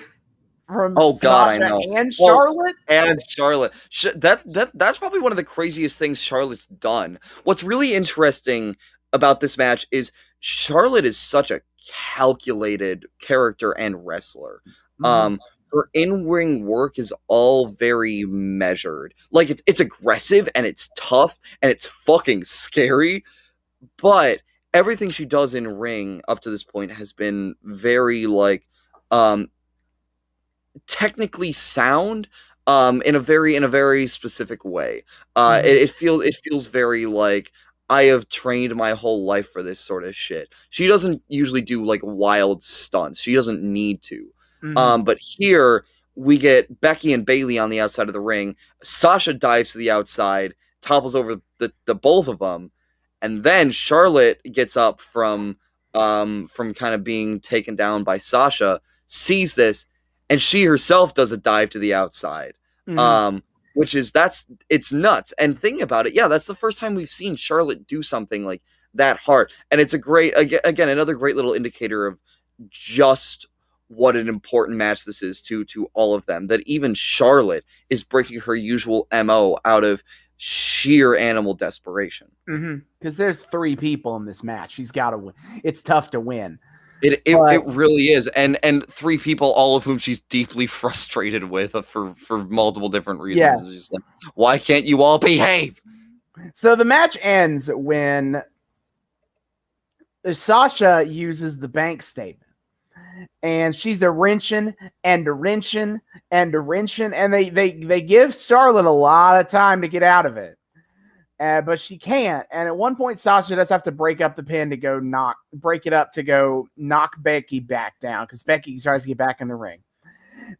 from Sasha I know. And Charlotte. That's probably one of the craziest things Charlotte's done. What's really interesting about this match is Charlotte is such a calculated character and wrestler. Mm-hmm. Her in-ring work is all very measured. Like it's aggressive and it's tough and it's fucking scary, but everything she does in ring up to this point has been very technically sound in a very specific way. It feels very like I have trained my whole life for this sort of shit. She doesn't usually do like wild stunts. She doesn't need to. Mm-hmm. But here we get Becky and Bayley on the outside of the ring. Sasha dives to the outside, topples over the both of them, and then Charlotte gets up from kind of being taken down by Sasha, sees this, and she herself does a dive to the outside. Mm-hmm. It's nuts. And thinking about it, that's the first time we've seen Charlotte do something like that hard, and it's a great again another great little indicator of just what an important match this is to all of them, that even Charlotte is breaking her usual MO out of sheer animal desperation. Because there's 3 people in this match. She's got to win. It's tough to win. It really is. And 3 people, all of whom she's deeply frustrated with for multiple different reasons. Yeah. It's just like, why can't you all behave? So the match ends when Sasha uses the bank statement. And she's a wrenching, and they give Charlotte a lot of time to get out of it, but she can't. And at one point, Sasha does have to break up the pin to go knock Becky back down because Becky tries to get back in the ring,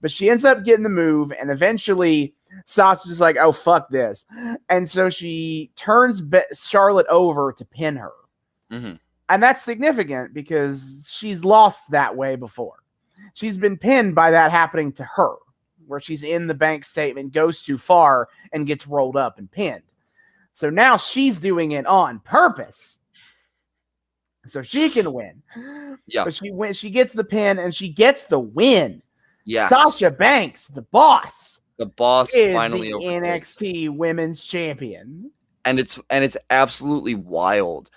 but she ends up getting the move, and eventually Sasha's just like, "Oh fuck this," and so she turns Charlotte over to pin her. Mm-hmm. And that's significant because she's lost that way before. She's been pinned by that happening to her, where she's in the bank statement, goes too far, and gets rolled up and pinned. So now she's doing it on purpose, so she can win. Yeah, but she gets the pin and she gets the win. Yeah, Sasha Banks, the boss, is finally the NXT Women's Champion, and it's absolutely wild.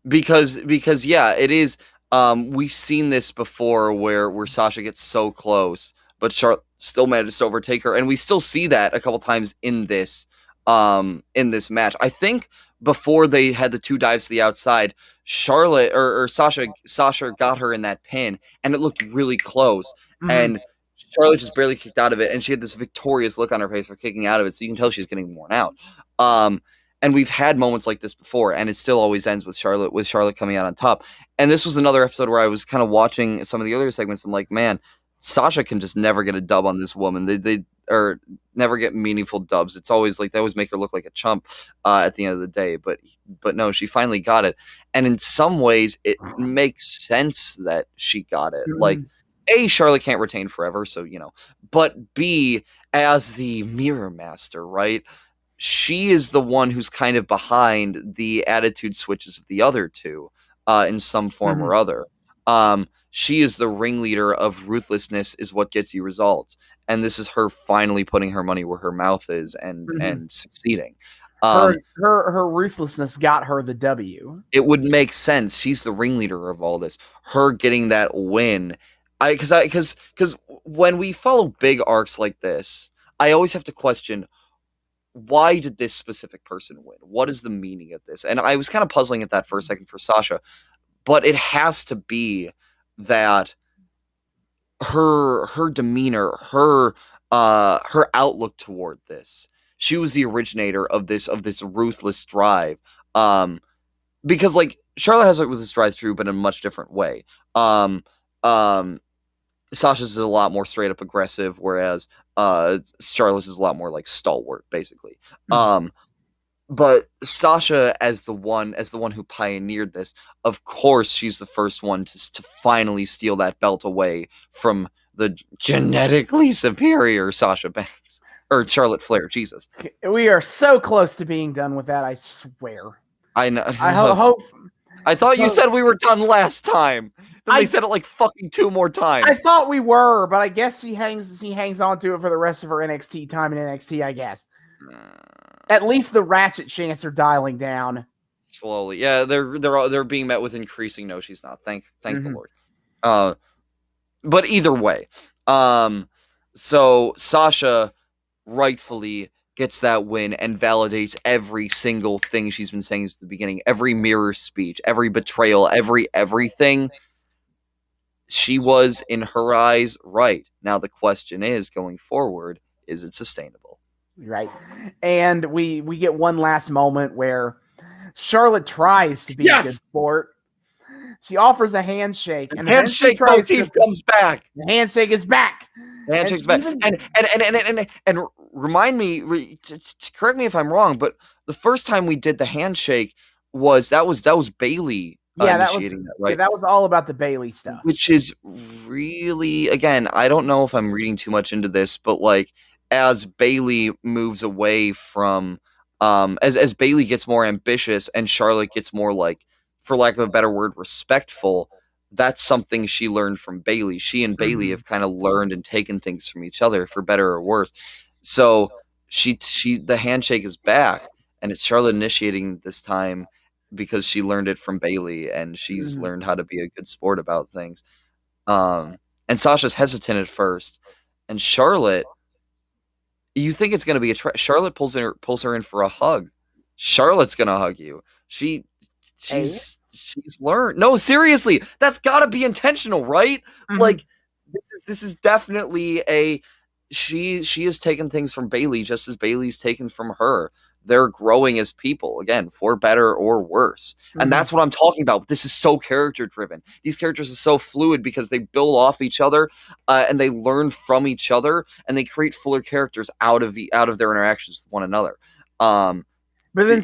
Because it is. We've seen this before where Sasha gets so close, but Charlotte still manages to overtake her, and we still see that a couple times in this match. I think before they had the 2 dives to the outside, Charlotte or Sasha got her in that pin, and it looked really close, and Charlotte just barely kicked out of it, and she had this victorious look on her face for kicking out of it, so you can tell she's getting worn out. And we've had moments like this before, and it still always ends with Charlotte coming out on top. And this was another episode where I was kind of watching some of the other segments. I'm like, man, Sasha can just never get a dub on this woman. They never get meaningful dubs. It's always like they always make her look like a chump at the end of the day. But no, she finally got it. And in some ways, it makes sense that she got it. Mm-hmm. Like, A, Charlotte can't retain forever, so But B, as the Mirror Master, right? She is the one who's kind of behind the attitude switches of the other 2 in some form or other. She is the ringleader of ruthlessness is what gets you results. And this is her finally putting her money where her mouth is and succeeding. Her ruthlessness got her the W. It would make sense. She's the ringleader of all this. Her getting that win. Because when we follow big arcs like this, I always have to question, why did this specific person win? What is the meaning of this? And I was kind of puzzling at that for a second for Sasha, but it has to be that her demeanor, her outlook toward this. She was the originator of this ruthless drive. Because like Charlotte has it with this drive through, but in a much different way. Sasha's is a lot more straight up aggressive, whereas Charlotte's is a lot more like stalwart, basically. But Sasha as the one who pioneered this, of course, she's the first one to finally steal that belt away from the genetically superior Sasha Banks or Charlotte Flair. Jesus, we are so close to being done with that. I swear. I know. I hope. I thought you said we were done last time. Then they said it like fucking 2 more times. I thought we were, but I guess she hangs on to it for the rest of her NXT time in NXT, I guess. At least the ratchet chants are dialing down. Slowly. Yeah, they're being met with increasing no, she's not. Thank the Lord. But either way. So Sasha rightfully gets that win and validates every single thing she's been saying since the beginning. Every mirror speech, every betrayal, everything. She was, in her eyes, right. Now the question is, going forward, is it sustainable? Right. And we get one last moment where Charlotte tries to be a good sport. She offers a handshake. And handshake motif comes back. The handshake is back. The handshake's back. And remind me, correct me if I'm wrong, but the first time we did the handshake was Bayley. Initiating that, right? Yeah, that was all about the Bayley stuff. Which is really, again, I don't know if I'm reading too much into this, but like as Bayley moves away from, as Bayley gets more ambitious and Charlotte gets more like, for lack of a better word, respectful, that's something she learned from Bayley. She and Bayley have kind of learned and taken things from each other, for better or worse. So the handshake is back, and it's Charlotte initiating this time, because she learned it from Bayley and she's learned how to be a good sport about things. And Sasha's hesitant at first, and Charlotte, you think it's going to be Charlotte pulls her in for a hug. Charlotte's going to hug you. She's learned. No, seriously, that's got to be intentional, right? Like this is definitely she has taken things from Bayley just as Bayley's taken from her. They're growing as people, again, for better or worse. And that's what I'm talking about. This is so character driven. These characters are so fluid because they build off each other and they learn from each other, and they create fuller characters out of their interactions with one another. But then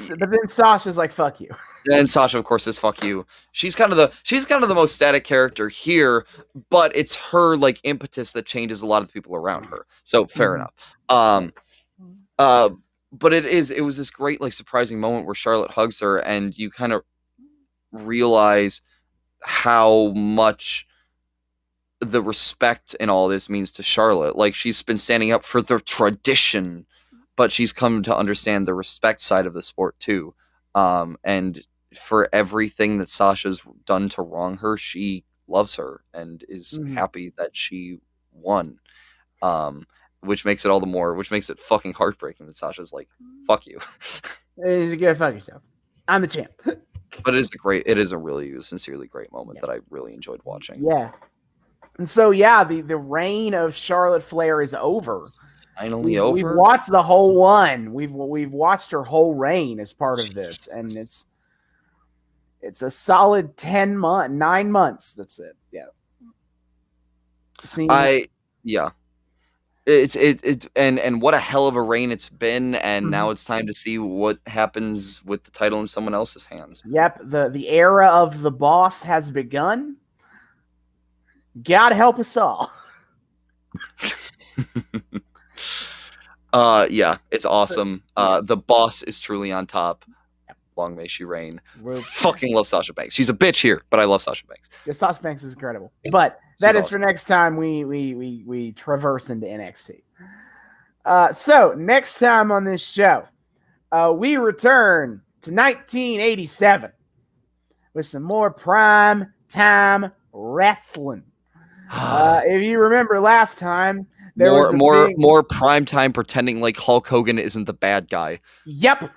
Sasha's like, fuck you. And Sasha, of course, is fuck you. She's kind of the most static character here, but it's her like impetus that changes a lot of the people around her. So fair enough. But it was this great, like, surprising moment where Charlotte hugs her, and you kind of realize how much the respect in all this means to Charlotte. Like, she's been standing up for the tradition, but she's come to understand the respect side of the sport too. And for everything that Sasha's done to wrong her, she loves her and is happy that she won. Which makes it fucking heartbreaking that Sasha's like, fuck you. It's a good fuck yourself. I'm the champ. But it is a really sincerely great moment that I really enjoyed watching. Yeah. And so, the reign of Charlotte Flair is over. Finally over. We've watched the whole one. We've watched her whole reign as part of this. And it's a solid 9 months. That's it. Yeah. And what a hell of a reign it's been, and now it's time to see what happens with the title in someone else's hands. Yep, the era of the boss has begun. God help us all. It's awesome. The boss is truly on top. Long may she reign. Fucking love Sasha Banks. She's a bitch here, but I love Sasha Banks. Yeah, Sasha Banks is incredible. But that is awesome. For next time we traverse into NXT. So next time on this show, we return to 1987 with some more prime time wrestling. If you remember last time, More primetime pretending like Hulk Hogan isn't the bad guy. Yep.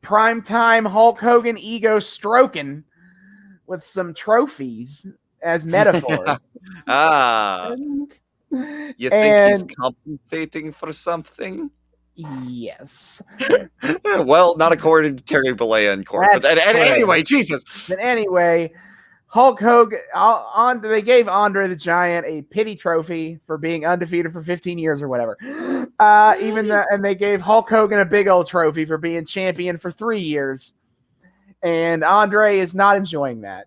Primetime Hulk Hogan ego stroking with some trophies as metaphors. You think he's compensating for something? Yes. Well, not according to Terry Bollea in court. But anyway, Jesus. But anyway, Hulk Hogan, they gave Andre the Giant a pity trophy for being undefeated for 15 years or whatever. And they gave Hulk Hogan a big old trophy for being champion for 3 years. And Andre is not enjoying that.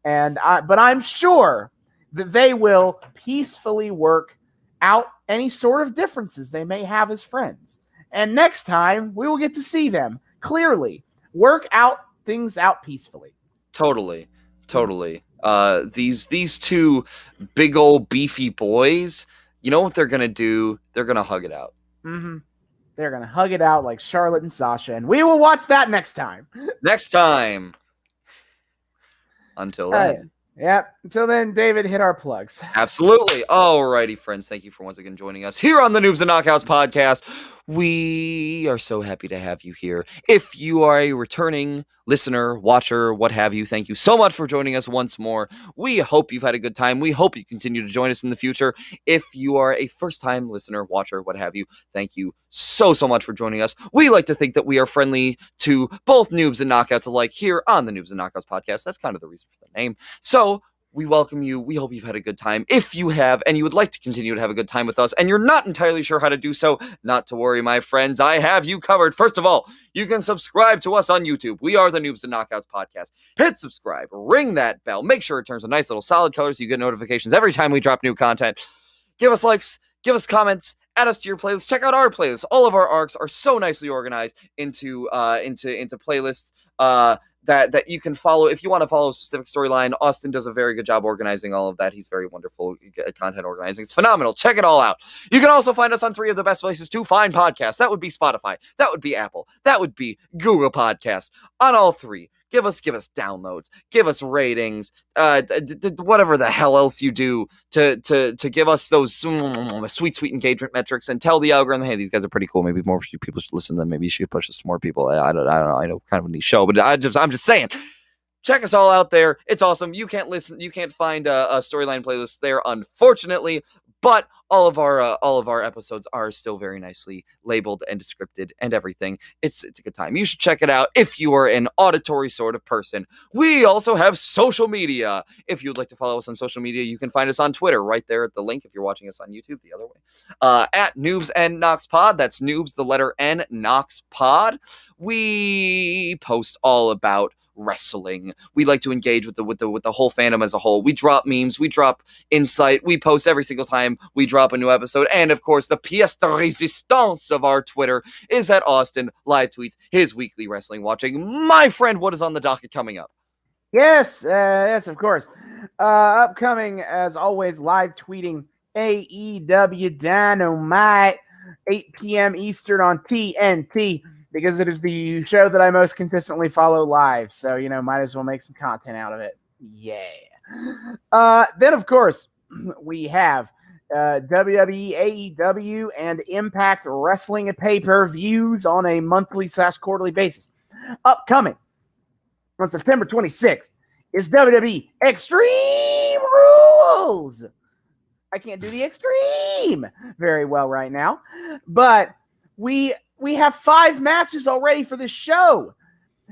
But I'm sure that they will peacefully work out any sort of differences they may have as friends. And next time we will get to see them clearly work out things out peacefully. Totally. These two big old beefy boys, you know what they're gonna do? They're gonna hug it out. Mm-hmm. They're gonna hug it out like Charlotte and Sasha, and we will watch that next time. Until then. Yep. Until then, David, hit our plugs. Absolutely. Alrighty, friends. Thank you for once again joining us here on the Noobs and Knockouts podcast. We are so happy to have you here. If you are a returning listener, watcher, what have you, thank you so much for joining us once more. We hope you've had a good time. We hope you continue to join us in the future. If you are a first-time listener, watcher, what have you, thank you so much for joining us. We like to think that we are friendly to both noobs and knockouts alike here on the Noobs and Knockouts podcast. That's kind of the reason for the name. So we welcome you. We hope you've had a good time. If you have, and you would like to continue to have a good time with us, and you're not entirely sure how to do so, not to worry, my friends. I have you covered. First of all, you can subscribe to us on YouTube. We are the Noobs and Knockouts podcast. Hit subscribe. Ring that bell. Make sure it turns a nice little solid color so you get notifications every time we drop new content. Give us likes. Give us comments. Add us to your playlist. Check out our playlist. All of our arcs are so nicely organized into playlists that you can follow. If you want to follow a specific storyline, Austin does a very good job organizing all of that. He's very wonderful at content organizing. It's phenomenal. Check it all out. You can also find us on 3 of the best places to find podcasts. That would be Spotify. That would be Apple. That would be Google Podcasts. On all 3. Give us downloads, give us ratings, whatever the hell else you do to give us those sweet engagement metrics, and tell the algorithm, hey, these guys are pretty cool. Maybe more people should listen to them. Maybe you should push us to more people. I don't know. I know, kind of a niche show, but I'm just saying. Check us all out there. It's awesome. You can't find a storyline playlist there, unfortunately, but all of our episodes are still very nicely labeled and descripted and everything. It's a good time. You should check it out if you are an auditory sort of person. We also have social media. If you'd like to follow us on social media, you can find us on Twitter right there at the link. If you're watching us on YouTube, the other way, at Noobs and Knox Pod. That's Noobs, the letter N, Knox Pod. We post all about wrestling. We like to engage with the whole fandom as a whole. We drop memes, we drop insight, we post every single time we drop a new episode, and of course the pièce de résistance of our Twitter is that Austin live tweets his weekly wrestling watching. My friend, what is on the docket coming up? Yes, of course. Upcoming, as always, live tweeting AEW Dynamite, 8 p.m. Eastern on TNT. Because it is the show that I most consistently follow live. So, might as well make some content out of it. Yeah. Then, of course, we have WWE, AEW, and Impact Wrestling pay-per-views on a monthly/quarterly basis. Upcoming on September 26th is WWE Extreme Rules. I can't do the Extreme very well right now. But we have 5 matches already for this show.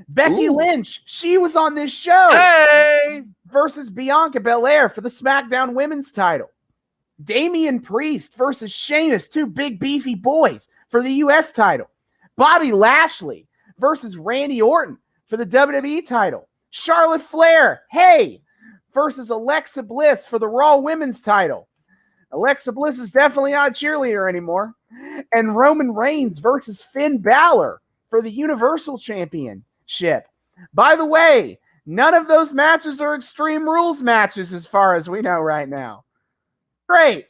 Becky Lynch, she was on this show. Hey! Versus Bianca Belair for the SmackDown Women's title. Damian Priest versus Sheamus, 2 big beefy boys for the U.S. title. Bobby Lashley versus Randy Orton for the WWE title. Charlotte Flair, versus Alexa Bliss for the Raw Women's title. Alexa Bliss is definitely not a cheerleader anymore. And Roman Reigns versus Finn Balor for the Universal Championship. By the way, none of those matches are Extreme Rules matches as far as we know right now. Great.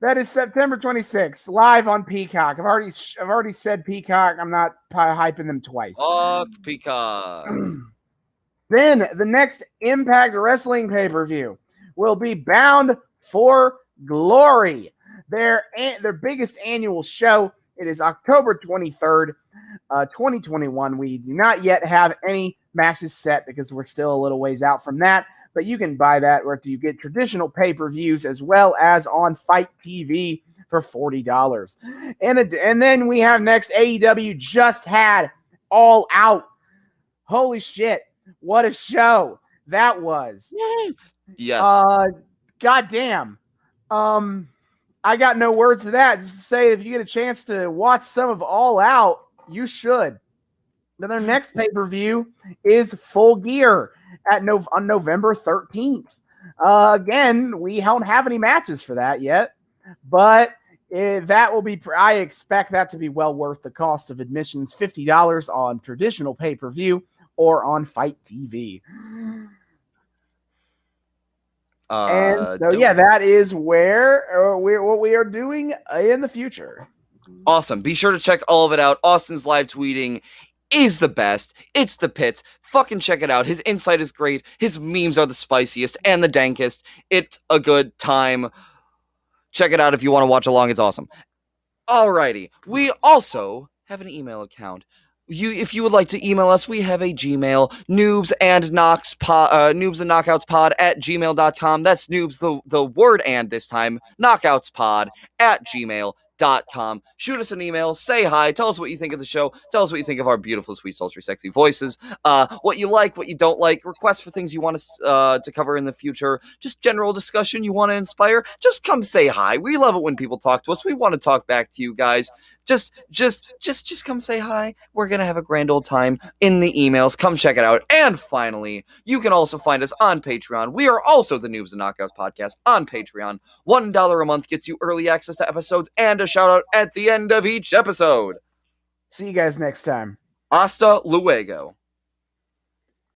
That is September 26th, live on Peacock. I've already said Peacock. I'm not hyping them twice. Fuck Peacock. Then the next Impact Wrestling pay-per-view will be Bound for Glory. their biggest annual show. It is October 23rd, 2021. We do not yet have any matches set because we're still a little ways out from that, but you can buy that where you get traditional pay-per-views as well as on Fight TV for $40. And then we have next, AEW just had All Out. Holy shit, what a show that was. Yes. Goddamn. I got no words to that. Just to say, if you get a chance to watch some of All Out, you should. Then their next pay-per-view is Full Gear on November 13th. Again, we don't have any matches for that yet, but that will be, I expect that to be well worth the cost of admissions, $50 on traditional pay-per-view or on Fight TV. And so, that is where what we are doing in the future. Awesome. Be sure to check all of it out. Austin's live tweeting is the best. It's the pits. Fucking check it out. His insight is great. His memes are the spiciest and the dankest. It's a good time. Check it out if you want to watch along. It's awesome. Alrighty. We also have an email account. If you would like to email us, we have a Gmail, noobs and knockouts pod at gmail.com. That's noobs, the word and this time, knockoutspod at gmail.com. Shoot us an email, say hi, tell us what you think of the show, tell us what you think of our beautiful, sweet, sultry, sexy voices, what you like, what you don't like, requests for things you want us to cover in the future, just general discussion you want to inspire. Just come say hi. We love it when people talk to us. We want to talk back to you guys. Just come say hi. We're gonna have a grand old time in the emails. Come check it out. And finally, you can also find us on Patreon. We are also the Noobs and Knockouts Podcast on Patreon. $1 a month gets you early access to episodes and a shout out at the end of each episode. See you guys next time. Hasta luego.